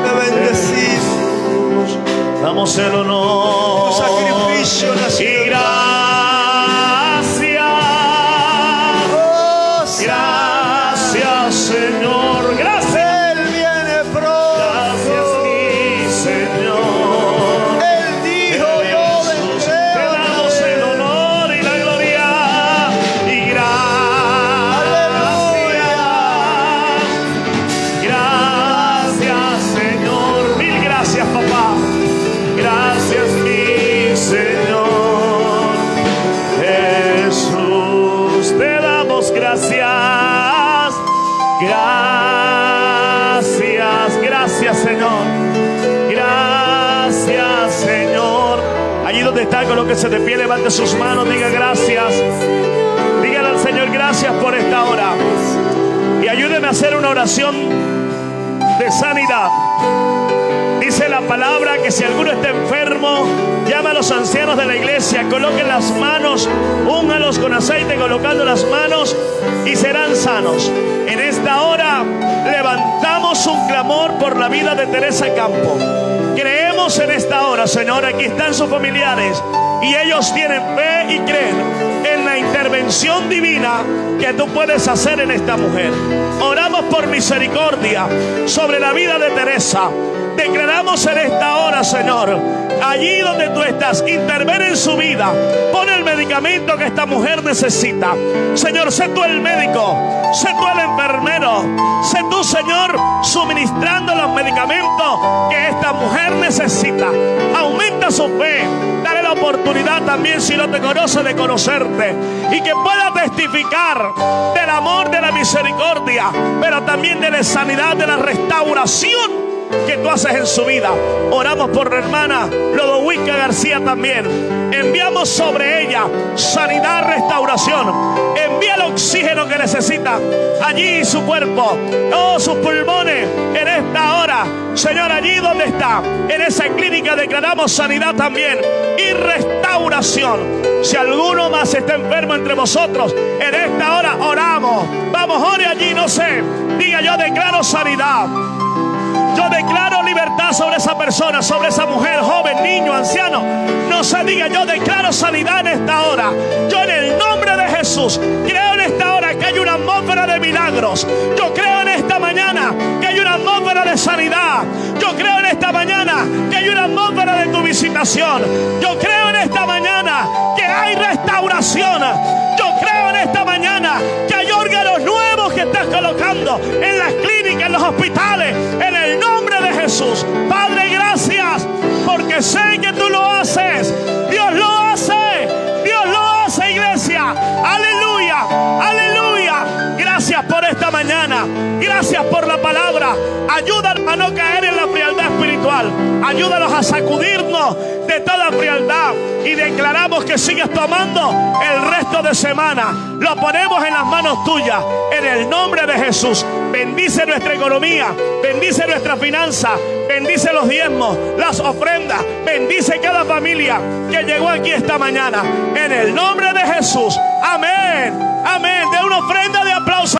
Me bendecimos. Damos el honor. Tu sacrificio nació. Y gracias. Gracias, Señor. Gracias. Él viene pronto. Gracias, mi Señor. Él dijo: yo Jesús, te damos el honor y la gloria. Y gracias, Señor. Mil gracias, papá. Gracias, mi Señor. Allí donde está, colóquese de pie, levante sus manos, diga gracias. Dígale al Señor gracias por esta hora. Y ayúdeme a hacer una oración de sanidad. Dice la palabra que si alguno está enfermo, llama a los ancianos de la iglesia, coloquen las manos, úngalos con aceite colocando las manos y serán sanos. En esta hora levantamos un clamor por la vida de Teresa Campo. Creemos en esta hora, Señor, aquí están sus familiares y ellos tienen fe y creen en la intervención divina que tú puedes hacer en esta mujer. Oramos por misericordia sobre la vida de Teresa. Declaramos en esta hora, Señor, allí donde tú estás, interviene en su vida, pon el medicamento que esta mujer necesita. Señor, sé tú el médico, sé tú el enfermero, sé tú, Señor, suministrando los medicamentos que esta mujer necesita. Aumenta su fe, dale la oportunidad también, si no te conoce, de conocerte, y que pueda testificar del amor, de la misericordia, pero también de la sanidad, de la restauración que tú haces en su vida. Oramos por la hermana Lodowica García también. Enviamos sobre ella sanidad, restauración. Envía el oxígeno que necesita allí su cuerpo, sus pulmones en esta hora. Señor, allí donde está, en esa clínica, declaramos sanidad también y restauración. Si alguno más está enfermo entre vosotros, en esta hora oramos. Vamos, ore allí, no sé. Diga: yo declaro sanidad. Yo declaro libertad sobre esa persona, sobre esa mujer, joven, niño, anciano. No se diga: yo declaro sanidad en esta hora. Yo, en el nombre de Jesús, creo en esta hora que hay una atmósfera de milagros. Yo creo en esta mañana que hay una atmósfera de sanidad. Yo creo en esta mañana que hay una atmósfera de tu visitación. Yo creo en esta mañana que hay restauración. Yo creo en esta mañana que hay órganos nuevos que estás colocando en las clínicas, en los hospitales, en el nombre de Jesús. Padre, gracias, porque sé que tú lo haces. Dios lo hace. Dios lo hace, iglesia. Aleluya, aleluya. Gracias por esta mañana. Gracias por la palabra. Ayúdanos a no caer en la frialdad espiritual. Ayúdanos a sacudirnos de toda frialdad. Y declaramos que sigues tomando el resto de semana. Lo ponemos en las manos tuyas, en el nombre de Jesús. Bendice nuestra economía, bendice nuestra finanza, bendice los diezmos, las ofrendas, bendice cada familia que llegó aquí esta mañana, en el nombre de Jesús. Amén, amén. De una ofrenda de aplauso.